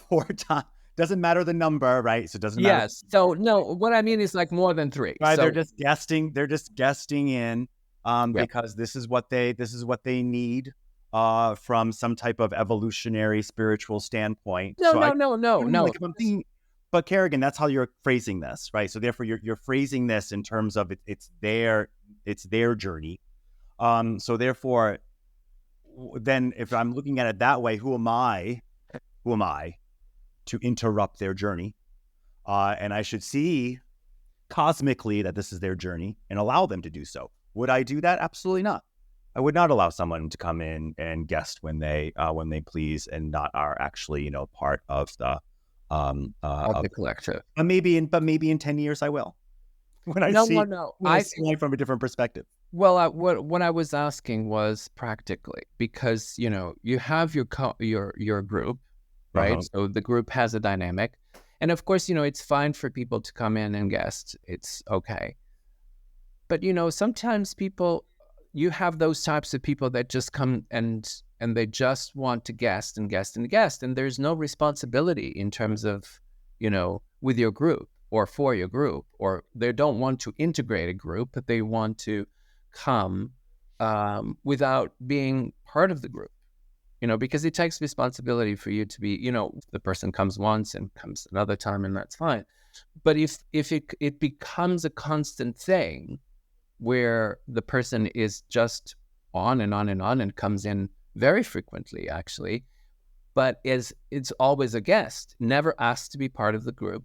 4 times? Doesn't matter the number, right? So it doesn't matter. Yes. So no, what I mean is like more than 3. Right. So, they're just guesting in because this is what they need from some type of evolutionary spiritual standpoint. No. Like, if I'm thinking, but Karagan, that's how you're phrasing this, right? So therefore, you're phrasing this in terms of it's their journey. So therefore, then if I'm looking at it that way, who am I to interrupt their journey? And I should see cosmically that this is their journey and allow them to do so. Would I do that? Absolutely not. I would not allow someone to come in and guest when they please and not are actually part of the of the collective. But maybe in 10 years I will. When I see life from a different perspective. Well, what I was asking was practically, because you have your group, right? Uh-huh. So the group has a dynamic, and of course it's fine for people to come in and guest. It's okay, but sometimes you have those types of people that just come and they just want to guest and guest and guest, and there's no responsibility in terms of with your group or for your group, or they don't want to integrate a group, but they want to come without being part of the group, because it takes responsibility for you to be, the person comes once and comes another time, and that's fine. But if it becomes a constant thing where the person is just on and on and on and comes in very frequently, actually, but it's always a guest, never asked to be part of the group.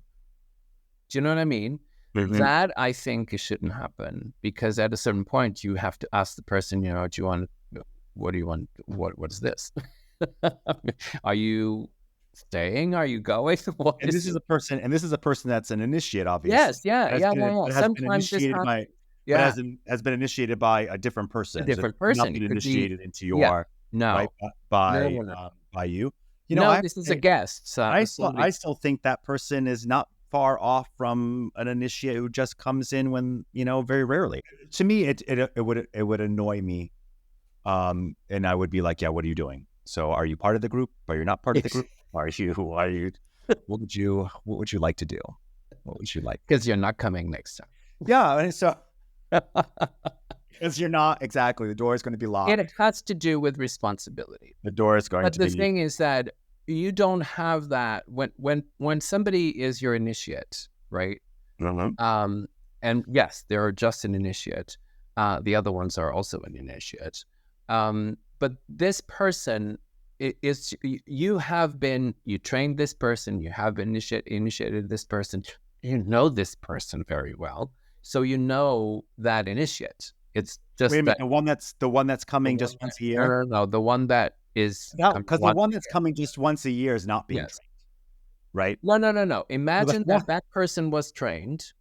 Do you know what I mean? Mm-hmm. That, I think, it shouldn't happen, because at a certain point you have to ask the person, do you want, what do you want? What is this? Are you staying? Are you going? This is a person that's an initiate, obviously. Yes. Sometimes has been initiated by a different person. A different person. Not been initiated into your by you. This is a guest. So I still think that person is not far off from an initiate who just comes in when very rarely. To me, it would annoy me, and I would be like, yeah, what are you doing? So are you part of the group? Are you not part of the group? Are you? What would you like to do? What would you like? Because you're not coming next time. Yeah, and so because you're not, exactly, the door is going to be locked. It has to do with responsibility. The door is going to be. But the thing is that you don't have that when somebody is your initiate, right? Mm-hmm. And yes, they're just an initiate. The other ones are also an initiate. But this person is, you trained this person, you have initiated this person, this person very well. So that initiate. It's just the one that's coming just once a year. No, the one that is No, coming because the once one a that's year. coming just once a year is not being Yes. trained, right? No, no, no, no. So the Imagine one, that person was trained.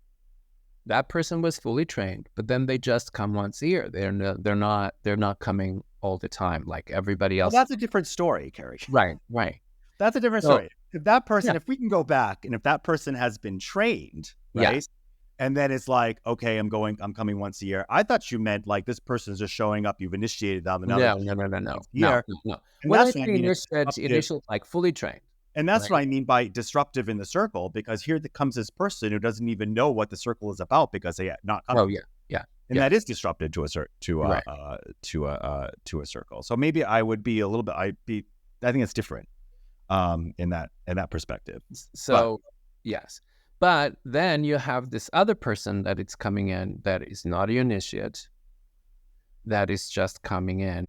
That person was fully trained, but then they just come once a year. They're not coming all the time like everybody well, else. that's a different story, Carrie. Right, right. That's a different So story. If that person, yeah, if we can go back and if that person has been trained, right? yes. And then it's like, okay, I'm coming once a year. I thought you meant like this person's just showing up. You've initiated them, and now they're No, just no, no, showing no, up no, once a no, year. no, no. And When I that's what I say mean. It's disruptive. initial, like fully trained, And that's what right? I mean by disruptive in the circle, because here comes this person who doesn't even know what the circle is about because they are not Oh coming. yeah, yeah, And yeah. that is disruptive to a Right. to a circle. So maybe I would be a little bit. I think it's different in that perspective. But So yes, but then you have this other person that it's coming in that is not an initiate, that is just coming in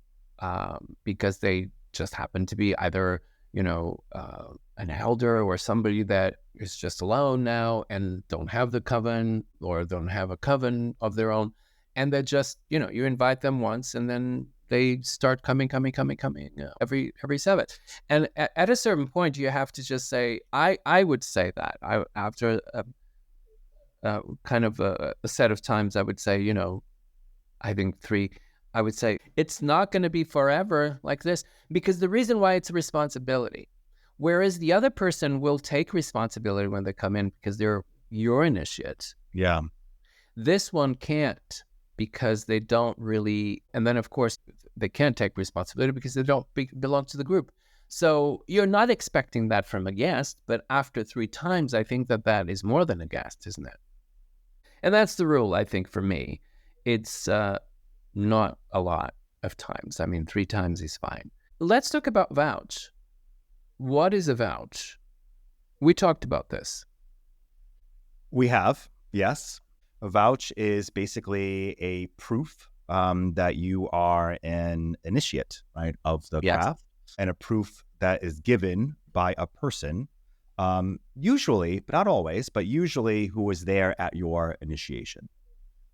because they just happen to be either an elder or somebody that is just alone now and don't have the coven or don't have a coven of their own, and they just you invite them once and then they start coming every Sabbath, and at a certain point you have to just say I would say that after kind of a set of times I would say I think 3. I would say it's not going to be forever like this because the reason why it's a responsibility, whereas the other person will take responsibility when they come in because they're your initiate. yeah, This one can't because they don't really, and then of course they can't take responsibility because they don't belong to the group. So you're not expecting that from a guest, but after 3 times, I think that is more than a guest, isn't it? And that's the rule, I think, for me. It's not a lot of times. I mean, 3 times is fine. Let's talk about vouch. What is a vouch? We talked about this. we have, yes. A vouch is basically a proof that you are an initiate, right, of the Yes. craft, and a proof that is given by a person, usually, but not always, but usually who was there at your initiation.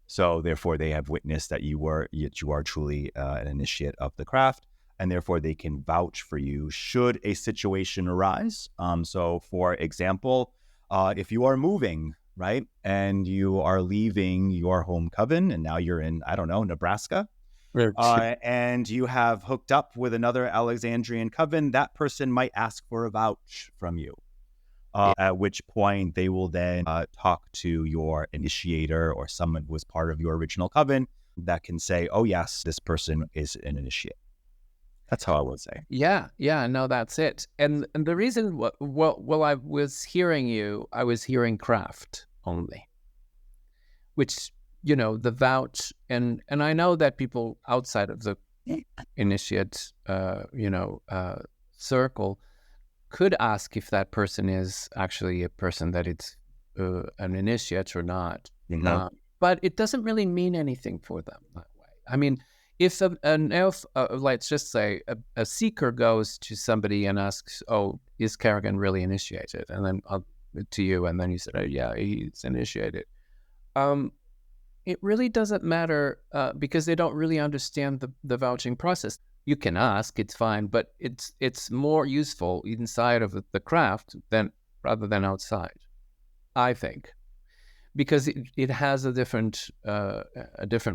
So therefore, they have witnessed that you are truly an initiate of the craft, and therefore they can vouch for you should a situation arise. So, for example, if you are moving, right, and you are leaving your home coven, and now you're in, I don't know, Nebraska, and you have hooked up with another Alexandrian coven, that person might ask for a vouch from you. At which point they will then talk to your initiator or someone who was part of your original coven that can say, oh, yes, this person is an initiate. That's how I would say. Yeah, no, that's it. And the reason, well, I was hearing craft only, which, the vouch, and I know that people outside of the initiate, circle could ask if that person is actually a person that it's an initiate or not. But it doesn't really mean anything for them that way. I mean, if an elf, let's just say a seeker goes to somebody and asks, oh, is Karagan really initiated? And then to you, and then you said, oh, yeah, he's initiated. It really doesn't matter because they don't really understand the vouching process. You can ask, it's fine, but it's more useful inside of the craft rather than outside, I think, because it has a different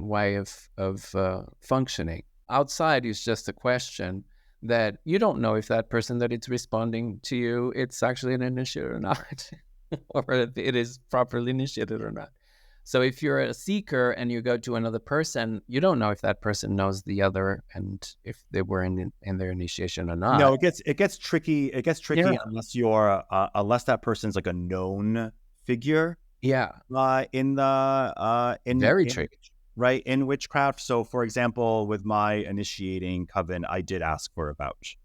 way of functioning. Outside is just a question that you don't know if that person that it's responding to you, it's actually an initiate or not, or if it is properly initiated or not. So if you're a seeker and you go to another person, you don't know if that person knows the other and if they were in their initiation or not. No, it gets tricky. It gets tricky Yeah. unless that person's like a known figure. Yeah. In Very tricky. Right, in witchcraft. So, for example, with my initiating coven, I did ask for a vouch,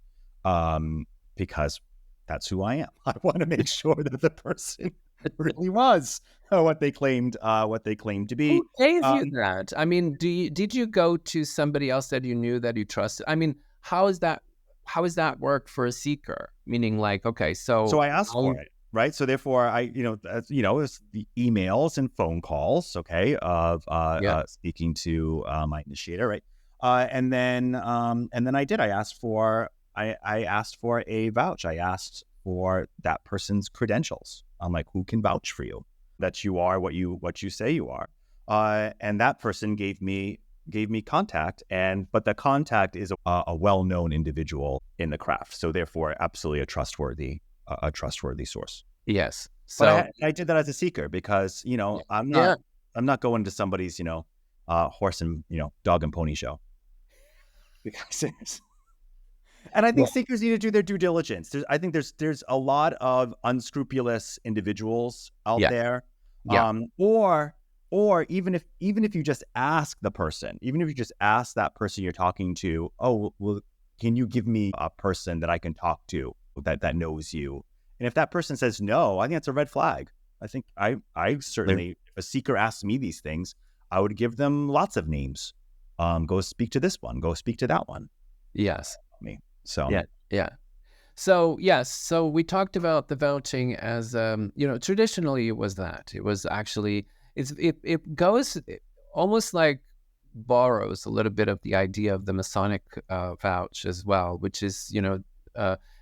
because that's who I am. I want to make sure that the person really was what they claimed to be. Who gave you that? I mean, did you go to somebody else that you knew that you trusted? I mean, how is that work for a seeker? Meaning, like, okay, so I asked for it, right? So therefore, it's the emails and phone calls, okay, of speaking to my initiator, right? And then I asked for I asked for a vouch. I asked for that person's credentials. I'm like, who can vouch for you that you are what you say you are? And that person gave me contact, but the contact is a well-known individual in the craft, so therefore absolutely a trustworthy source. Yes. But So I did that as a seeker because yeah. I'm Yeah. not going to somebody's horse and dog and pony show because and I think Well, seekers need to do their due diligence. I think there's a lot of unscrupulous individuals out yeah. there, Yeah. or even if you just ask the person, even if you just ask that person you're talking to, oh well, can you give me a person that I can talk to that knows you? And if that person says no, I think that's a red flag. I think I certainly, if a seeker asks me these things, I would give them lots of names. Go speak to this one. Go speak to that one. Yes. Me. So Yeah. Yeah. So yes, so we talked about the vouching as traditionally it was that. It was actually it goes almost like borrows a little bit of the idea of the Masonic vouch as well, which is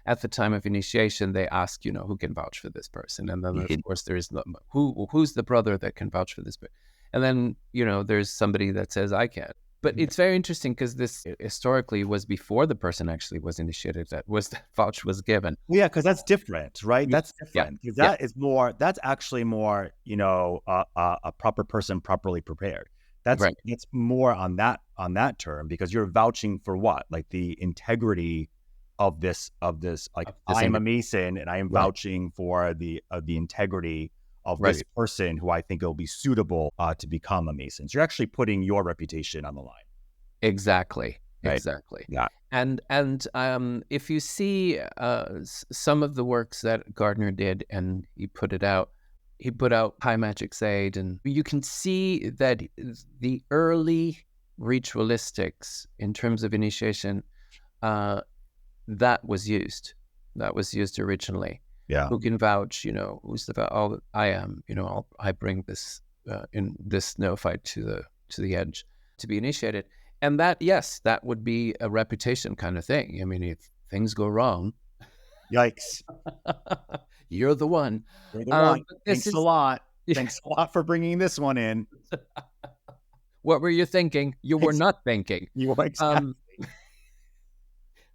at the time of initiation they ask who can vouch for this person, and then of course there is who's the brother that can vouch for this person, and then there's somebody that says I can. But it's very interesting because this historically was before the person actually was initiated. That vouch was given. well, yeah, because that's different, right? That's different because Yeah. that's actually more, a proper person properly prepared. Right. It's more on that term because you're vouching for what, like the integrity of this. Like I am a Mason and I am vouching for the integrity of this person who I think will be suitable to become a Mason. So you're actually putting your reputation on the line. Exactly. Right? Exactly. Yeah. And if you see some of the works that Gardner did, and he put out High Magic's Aid, and you can see that the early ritualistics in terms of initiation, that was used originally. Yeah. Who can vouch? Who's the vouch? Oh, I am. I bring this in this neophyte to the edge to be initiated. And that, yes, that would be a reputation kind of thing. I mean, if things go wrong, Yikes. you're the one. You're the one. Thanks a lot. Thanks a lot for bringing this one in. What were you thinking? You were not thinking. You were exactly.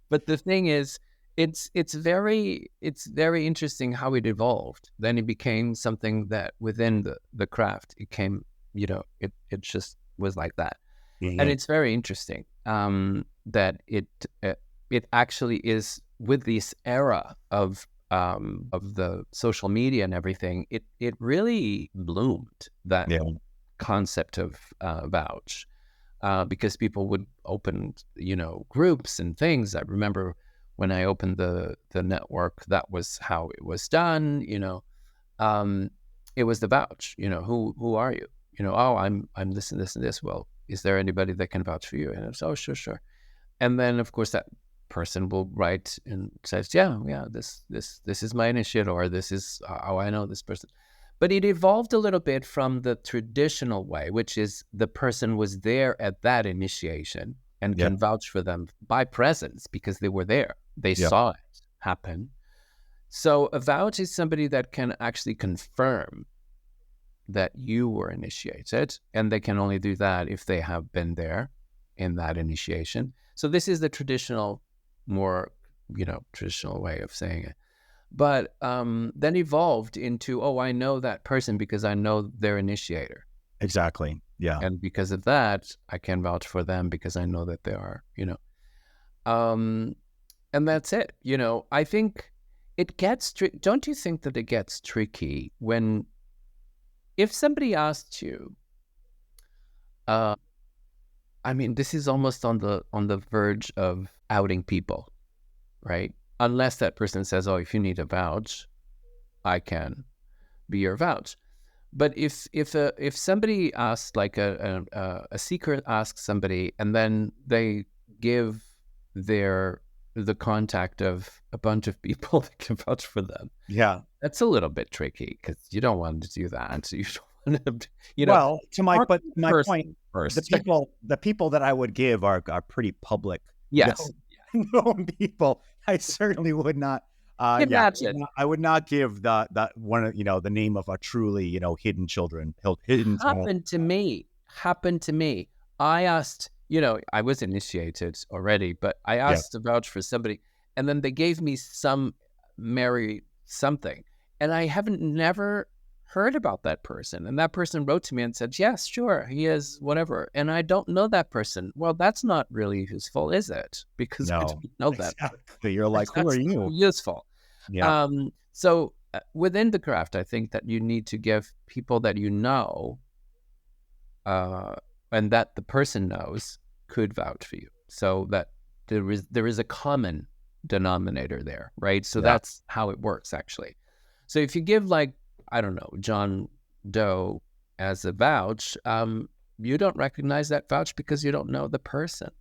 But the thing is, it's very interesting how it evolved. Then it became something that within the craft, it came, it just was like that. Mm-hmm. And it's very interesting that it actually is with this era of the social media and everything. It really bloomed that concept of vouch because people would open groups and things. I remember when I opened the network, that was how it was done. It was the vouch. Who are you? Oh, I'm this and this and this. Well, is there anybody that can vouch for you? And it's, oh, sure. And then, of course, that person will write and says, yeah, this is my initiate, or this is how I know this person. But it evolved a little bit from the traditional way, which is the person was there at that initiation and can vouch for them by presence because they were there. They saw it happen. So a vouch is somebody that can actually confirm that you were initiated, and they can only do that if they have been there in that initiation. So this is the traditional, more, traditional way of saying it. But then evolved into, I know that person because I know their initiator. Exactly. Yeah. And because of that, I can vouch for them because I know that they are, and that's it. I think it gets, don't you think that it gets tricky when, if somebody asks you, this is almost on the verge of outing people, right? Unless that person says, oh, if you need a vouch, I can be your vouch. But if somebody asks, like a seeker asks somebody, and then they give the contact of a bunch of people that can vouch for them, that's a little bit tricky because you don't want to do that. So you don't want to, Well, my point, first. the people that I would give are pretty public. Yes. known people, I certainly would not. Imagine. I would not give that one, the name of a truly, hidden hidden talent. Happened to me. I asked, I was initiated already, but I Yeah. asked to vouch for somebody, and then they gave me some Mary something, and I haven't never heard about that person. And that person wrote to me and said, yes, sure, he is whatever. And I don't know that person. Well, that's not really useful, is it? Because I No, don't know that. exactly. You're like, who are That's you? not useful. Yeah. So within the craft, I think that you need to give people that you know, and that the person knows could vouch for you, so that there is a common denominator there, right? So Yeah. that's how it works, actually. So if you give, like, I don't know, John Doe as a vouch, you don't recognize that vouch because you don't know the person,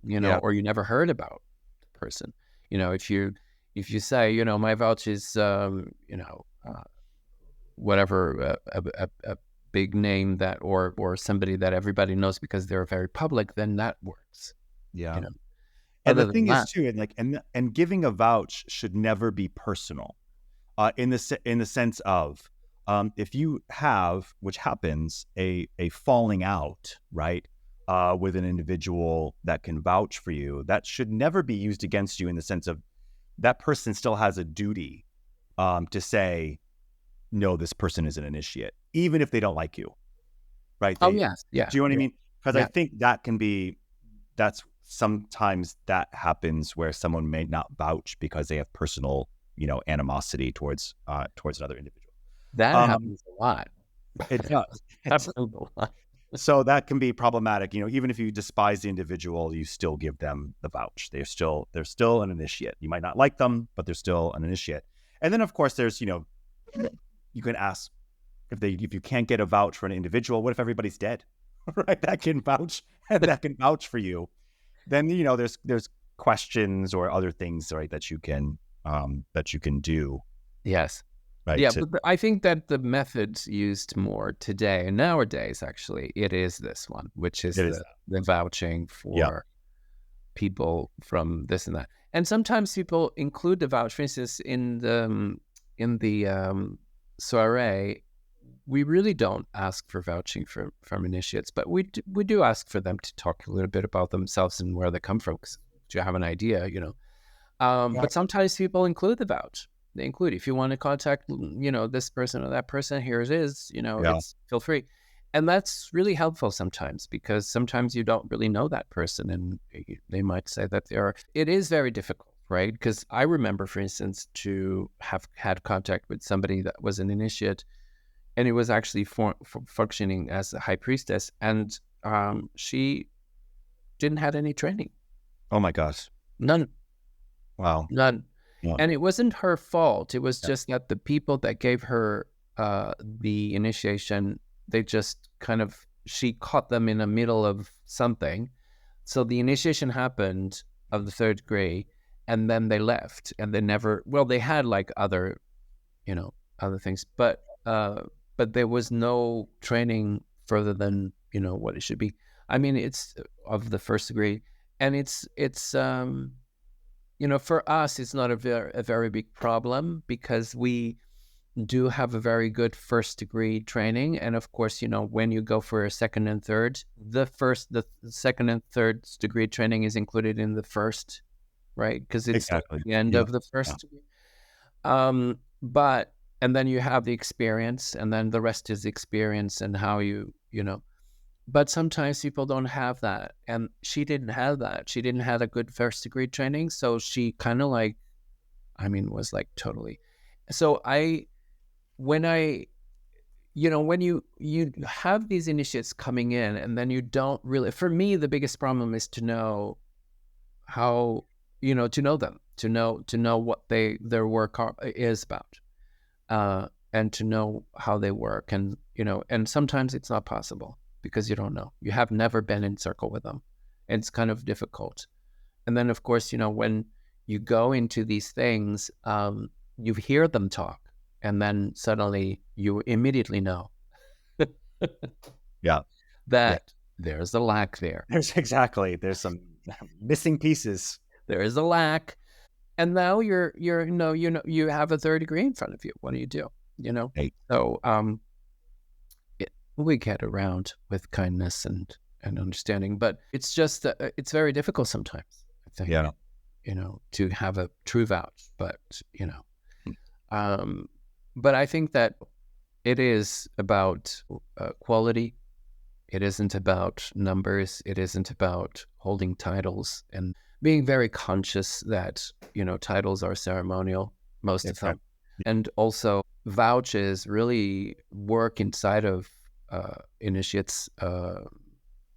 Yeah. or you never heard about the person. If you say, my vouch is, whatever, a big name that, or somebody that everybody knows because they're very public, then that works. Yeah. You know, And other the than thing is that, too, and giving a vouch should never be personal, in the sense of, if you have, which happens, a falling out, right, with an individual that can vouch for you, that should never be used against you, in the sense of that person still has a duty, to say, no, this person is an initiate, even if they don't like you, right? oh Do yes, yeah, you know what I yeah, mean? Because I yeah, think that's sometimes that happens where someone may not vouch because they have personal, animosity towards another individual. that Um, happens a lot. it does. Happens a lot. So that can be problematic. Even if you despise the individual, you still give them the vouch. They're still an initiate. You might not like them, but they're still an initiate. And then, of course, there's, you can ask, if you can't get a vouch for an individual, what if everybody's dead? Right? That can vouch for you. Then, there's questions or other things, right, that you can do, Yes. right? Yeah, but I think that the methods used more today and nowadays, actually, it is this one, which is It is the vouching Yeah. for people from this and that. And sometimes people include the vouch. For instance, in the soiree, we really don't ask for vouching from initiates, but we do ask for them to talk a little bit about themselves and where they come from, because you have an idea, But sometimes people include the vouch. They include, if you want to contact, this person or that person, here it is, Yeah. it's feel free. And that's really helpful sometimes, because sometimes you don't really know that person, and they might say that it is very difficult, right? Because I remember, for instance, to have had contact with somebody that was an initiate, and it was actually functioning as a high priestess, and she didn't have any training. Oh my gosh. None. Wow. None. Yeah. And it wasn't her fault. It was Yeah. just that the people that gave her the initiation, they just she caught them in the middle of something. So the initiation happened of the third degree, and then they left, and they never, they had like other things, but there was no training further than, what it should be. I mean, it's of the first degree, and it's for us, it's not a very big problem, because we do have a very good first degree training. And of course, when you go for a second and third, the second and third degree training is included in the first, right? Because it's Exactly. the end Yeah. of the first degree. And then you have the experience, and then the rest is experience and how but sometimes people don't have that. And she didn't have that. She didn't have a good first degree training. So she kind of was like totally. So when you have these initiates coming in, and then you don't really, for me, the biggest problem is to know how, to know them, to know what their work is about, and to know how they work. And, and sometimes it's not possible, because you don't know. You have never been in circle with them. And it's kind of difficult. And then, of course, when you go into these things, you hear them talk, and then suddenly you immediately know Yeah. that there's a lack there. There's some missing pieces. there is a lack. And now you have a third degree in front of you. What do you do? Hey. So we get around with kindness and understanding, but it's just it's very difficult sometimes, I think. Yeah. To have a true vouch, but but I think that it is about quality. It isn't about numbers. It isn't about holding titles and being very conscious that, titles are ceremonial, most of them. And also vouches really work inside of initiates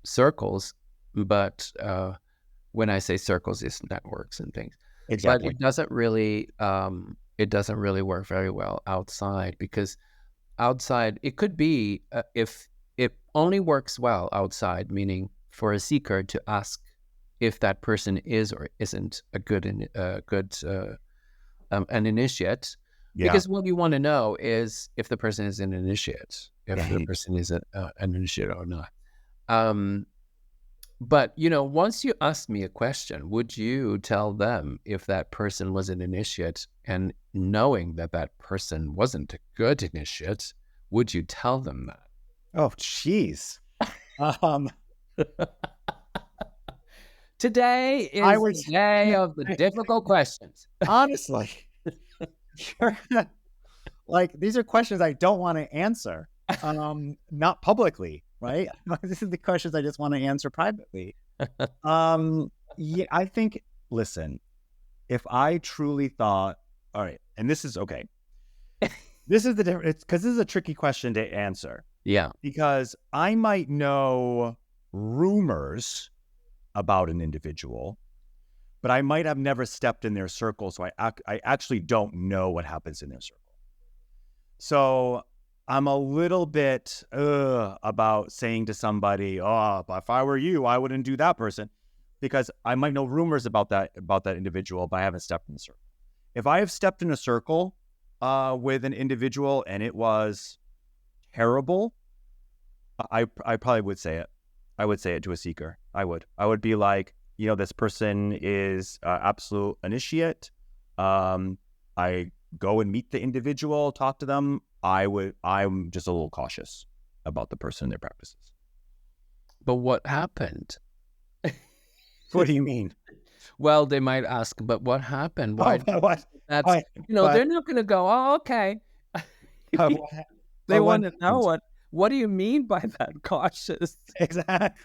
circles. But when I say circles, it's networks and things. Exactly. But it doesn't really work very well outside, because outside, it could be if it only works well outside, meaning for a seeker to ask if that person is or isn't an initiate. Yeah. Because what you want to know is if the person is an initiate, if the person is an initiate or not. But, once you ask me a question, would you tell them if that person was an initiate, and knowing that that person wasn't a good initiate, would you tell them that? Oh, jeez. Today is the day of the difficult questions. Honestly, these are questions I don't want to answer, not publicly, right? This is the questions I just want to answer privately. Yeah, I think, listen, if I truly thought, all right, and this is okay. This is the difference, because this is a tricky question to answer. Yeah. Because I might know rumors about an individual, but I might have never stepped in their circle, so I actually don't know what happens in their circle. So I'm a little bit about saying to somebody, "Oh, if I were you, I wouldn't do that person," because I might know rumors about that individual, but I haven't stepped in the circle. If I have stepped in a circle with an individual and it was terrible, I probably would say it. I would say it to a seeker. I would be like, this person is absolute initiate. I go and meet the individual, talk to them. I'm just a little cautious about the person and their practices. But what happened? What do you mean? Well, they might ask, but what happened? Why? What? That's, they're not going to go, oh, okay. They want to know what do you mean by that, cautious? Exactly.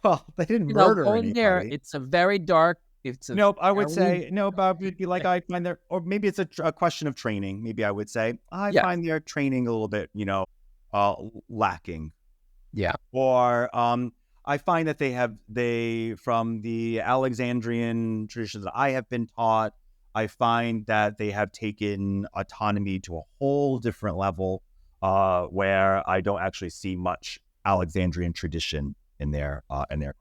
Well, they didn't murder anybody. There, it's a very dark. Nope, I would say no, but it'd be like I find their, or maybe it's a question of training. Maybe I would say I find their training a little bit, lacking. Yeah. Or I find that they from the Alexandrian traditions that I have been taught, I find that they have taken autonomy to a whole different level, where I don't actually see much Alexandrian tradition in their craft.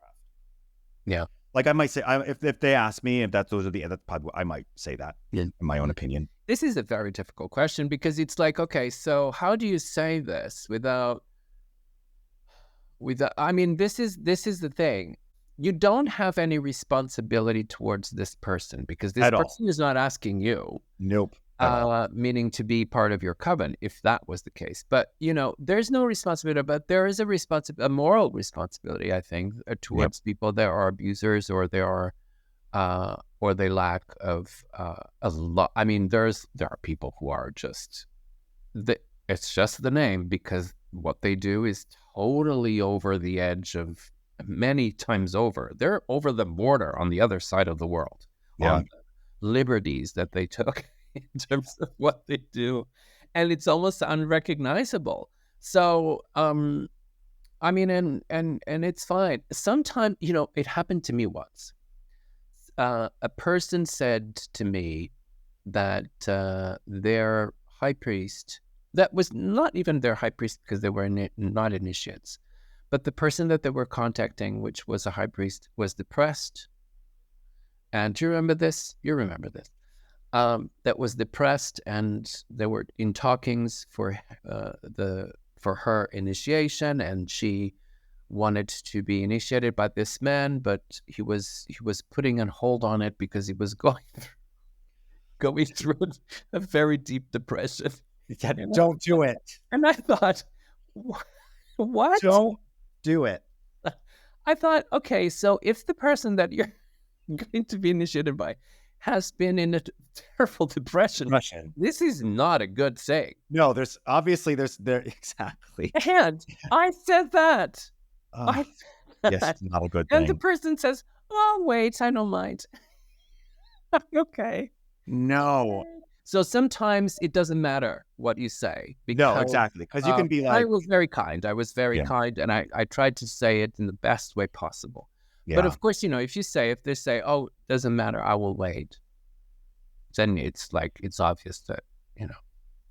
Yeah. Like I might say, if they ask me if that's probably I might say that in my own opinion. This is a very difficult question, because it's like, okay, so how do you say this without? I mean, this is the thing. You don't have any responsibility towards this person, because this person is not asking you. Nope. Meaning to be part of your coven, if that was the case. But, there's no responsibility, but there is a moral responsibility, I think, towards people that are abusers, or they are, or they lack of a lot. I mean, there are people who are just, it's just the name, because what they do is totally over the edge of many times over. They're over the border on the other side of the world. Yeah. On the liberties that they took in terms of what they do, and it's almost unrecognizable. So I mean, and it's fine. Sometimes, it happened to me once. A person said to me that their high priest, that was not even their high priest, because they were not initiates, but the person that they were contacting, which was a high priest, was depressed. And do you remember this? You remember this. That was depressed, and they were in talkings for her initiation, and she wanted to be initiated by this man, but he was putting a hold on it because he was going through a very deep depression. Yeah, don't do it. And I thought, what? Don't do it. I thought, okay, so if the person that you're going to be initiated by has been in a terrible depression, this is not a good thing. No, there's exactly. And I said that. Yes, not a good thing. And the person says, "Oh, wait, I don't mind." Okay. No. So sometimes it doesn't matter what you say. No, exactly. Because you can be like... I was very kind. Kind, and I tried to say it in the best way possible. Yeah. But of course, if they say, "Oh, doesn't matter, I will wait," then it's like, it's obvious that,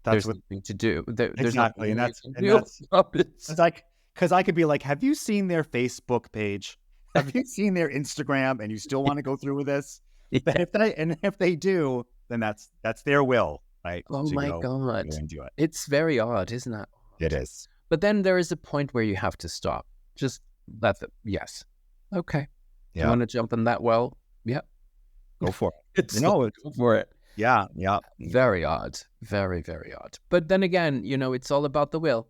that's there's nothing to do. Exactly. And it's like, because I could be like, have you seen their Facebook page? Have you seen their Instagram? And you still want to go through with this? Yeah. But if they do, then that's their will, right? Oh my God. And do it. It's very odd, isn't it? It is. But then there is a point where you have to stop. Just let them, yes. Okay. Yeah. You want to jump in that well? Yeah. Go for it. Go for it. Yeah. Yeah. Very odd. Very, very odd. But then again, it's all about the will.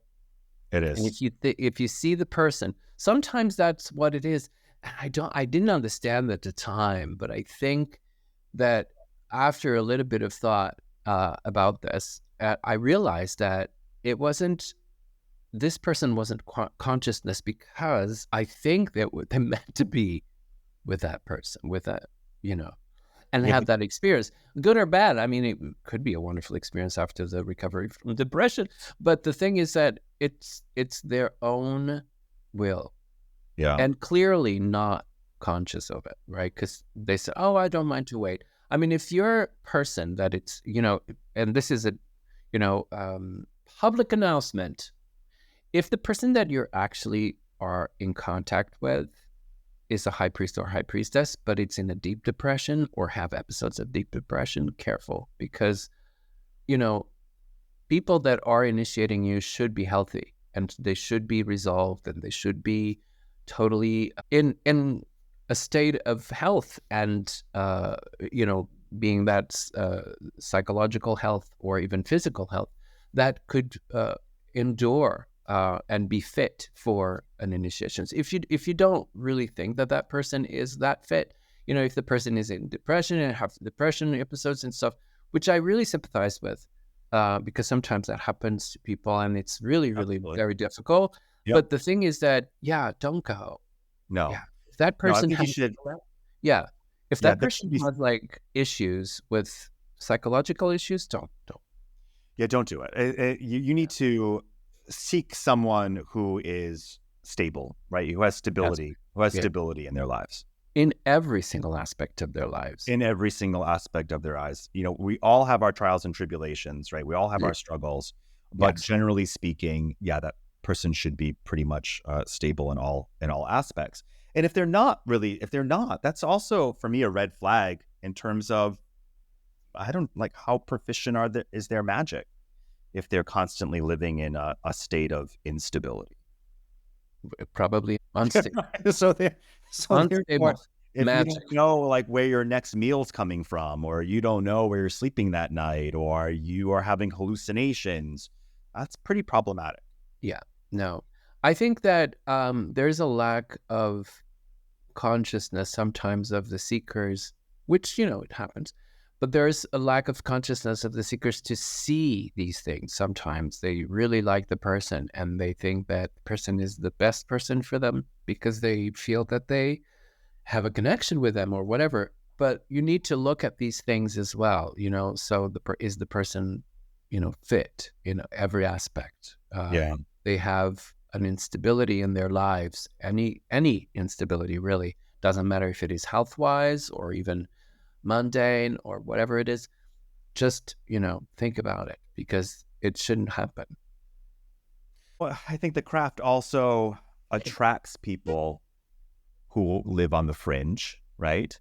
It is. And if you see the person, sometimes that's what it is. I didn't understand at the time, but I think that after a little bit of thought about this, I realized that this person wasn't consciousness, because I think that they meant to be with that person, and have that experience, good or bad. I mean, it could be a wonderful experience after the recovery from depression, but the thing is that it's their own will. Yeah. And clearly not conscious of it, right? Because they said, "Oh, I don't mind to wait." I mean, if you're a person that it's, and this is a, public announcement, if the person that you're actually are in contact with is a high priest or high priestess, but it's in a deep depression or have episodes of deep depression, careful, because, people that are initiating you should be healthy, and they should be resolved, and they should be totally in a state of health, and being that psychological health or even physical health that could endure and be fit for an initiation. If you don't really think that person is that fit, if the person is in depression and have depression episodes and stuff, which I really sympathize with, because sometimes that happens to people, and it's really, really very difficult. Yep. But the thing is that, don't go. No. Yeah. If that person should. Yeah. If that person has like issues with psychological issues, don't. Yeah, don't do it. You need to seek someone who is stable, right? Who has stability, stability in their lives. In every single aspect of their lives. In every single aspect of their lives. We all have our trials and tribulations, right? We all have our struggles. But generally speaking, that person should be pretty much stable in all aspects. And if they're not, that's also for me a red flag in terms of, I don't like, how proficient is their magic if they're constantly living in a state of instability. Probably unstable. so unstable. If magic. You don't know like where your next meal's coming from, or you don't know where you're sleeping that night, or you are having hallucinations, that's pretty problematic. Yeah, no. I think that there's a lack of consciousness sometimes of the seekers, which, it happens, but there's a lack of consciousness of the seekers to see these things. Sometimes they really like the person, and they think that the person is the best person for them because they feel that they have a connection with them or whatever. But you need to look at these things as well, so is the person, fit in every aspect. They have an instability in their lives, any instability really, doesn't matter if it is health-wise or even mundane or whatever it is. Just, think about it, because it shouldn't happen. Well, I think the craft also attracts people who live on the fringe, right?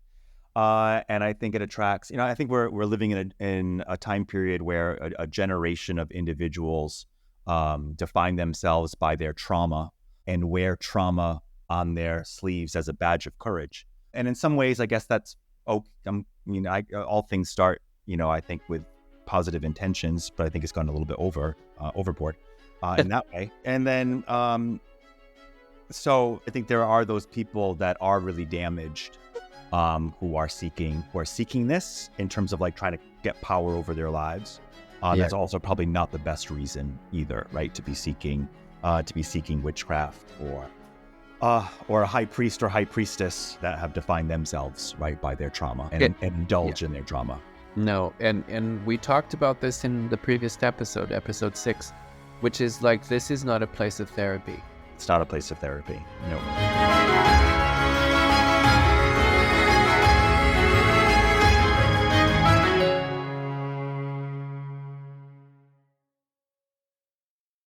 And I think it attracts, I think we're living in a time period where a generation of individuals define themselves by their trauma, and wear trauma on their sleeves as a badge of courage. And in some ways, I guess that's, all things start, I think with positive intentions, but I think it's gone a little bit overboard in that way. And then, so I think there are those people that are really damaged, who are seeking this in terms of like trying to get power over their lives. That's also probably not the best reason either, right? To be seeking witchcraft or a high priest or high priestess that have defined themselves, right, by their trauma and indulge in their trauma. No, and we talked about this in the previous episode 6, which is like, this is not a place of therapy. It's not a place of therapy. No.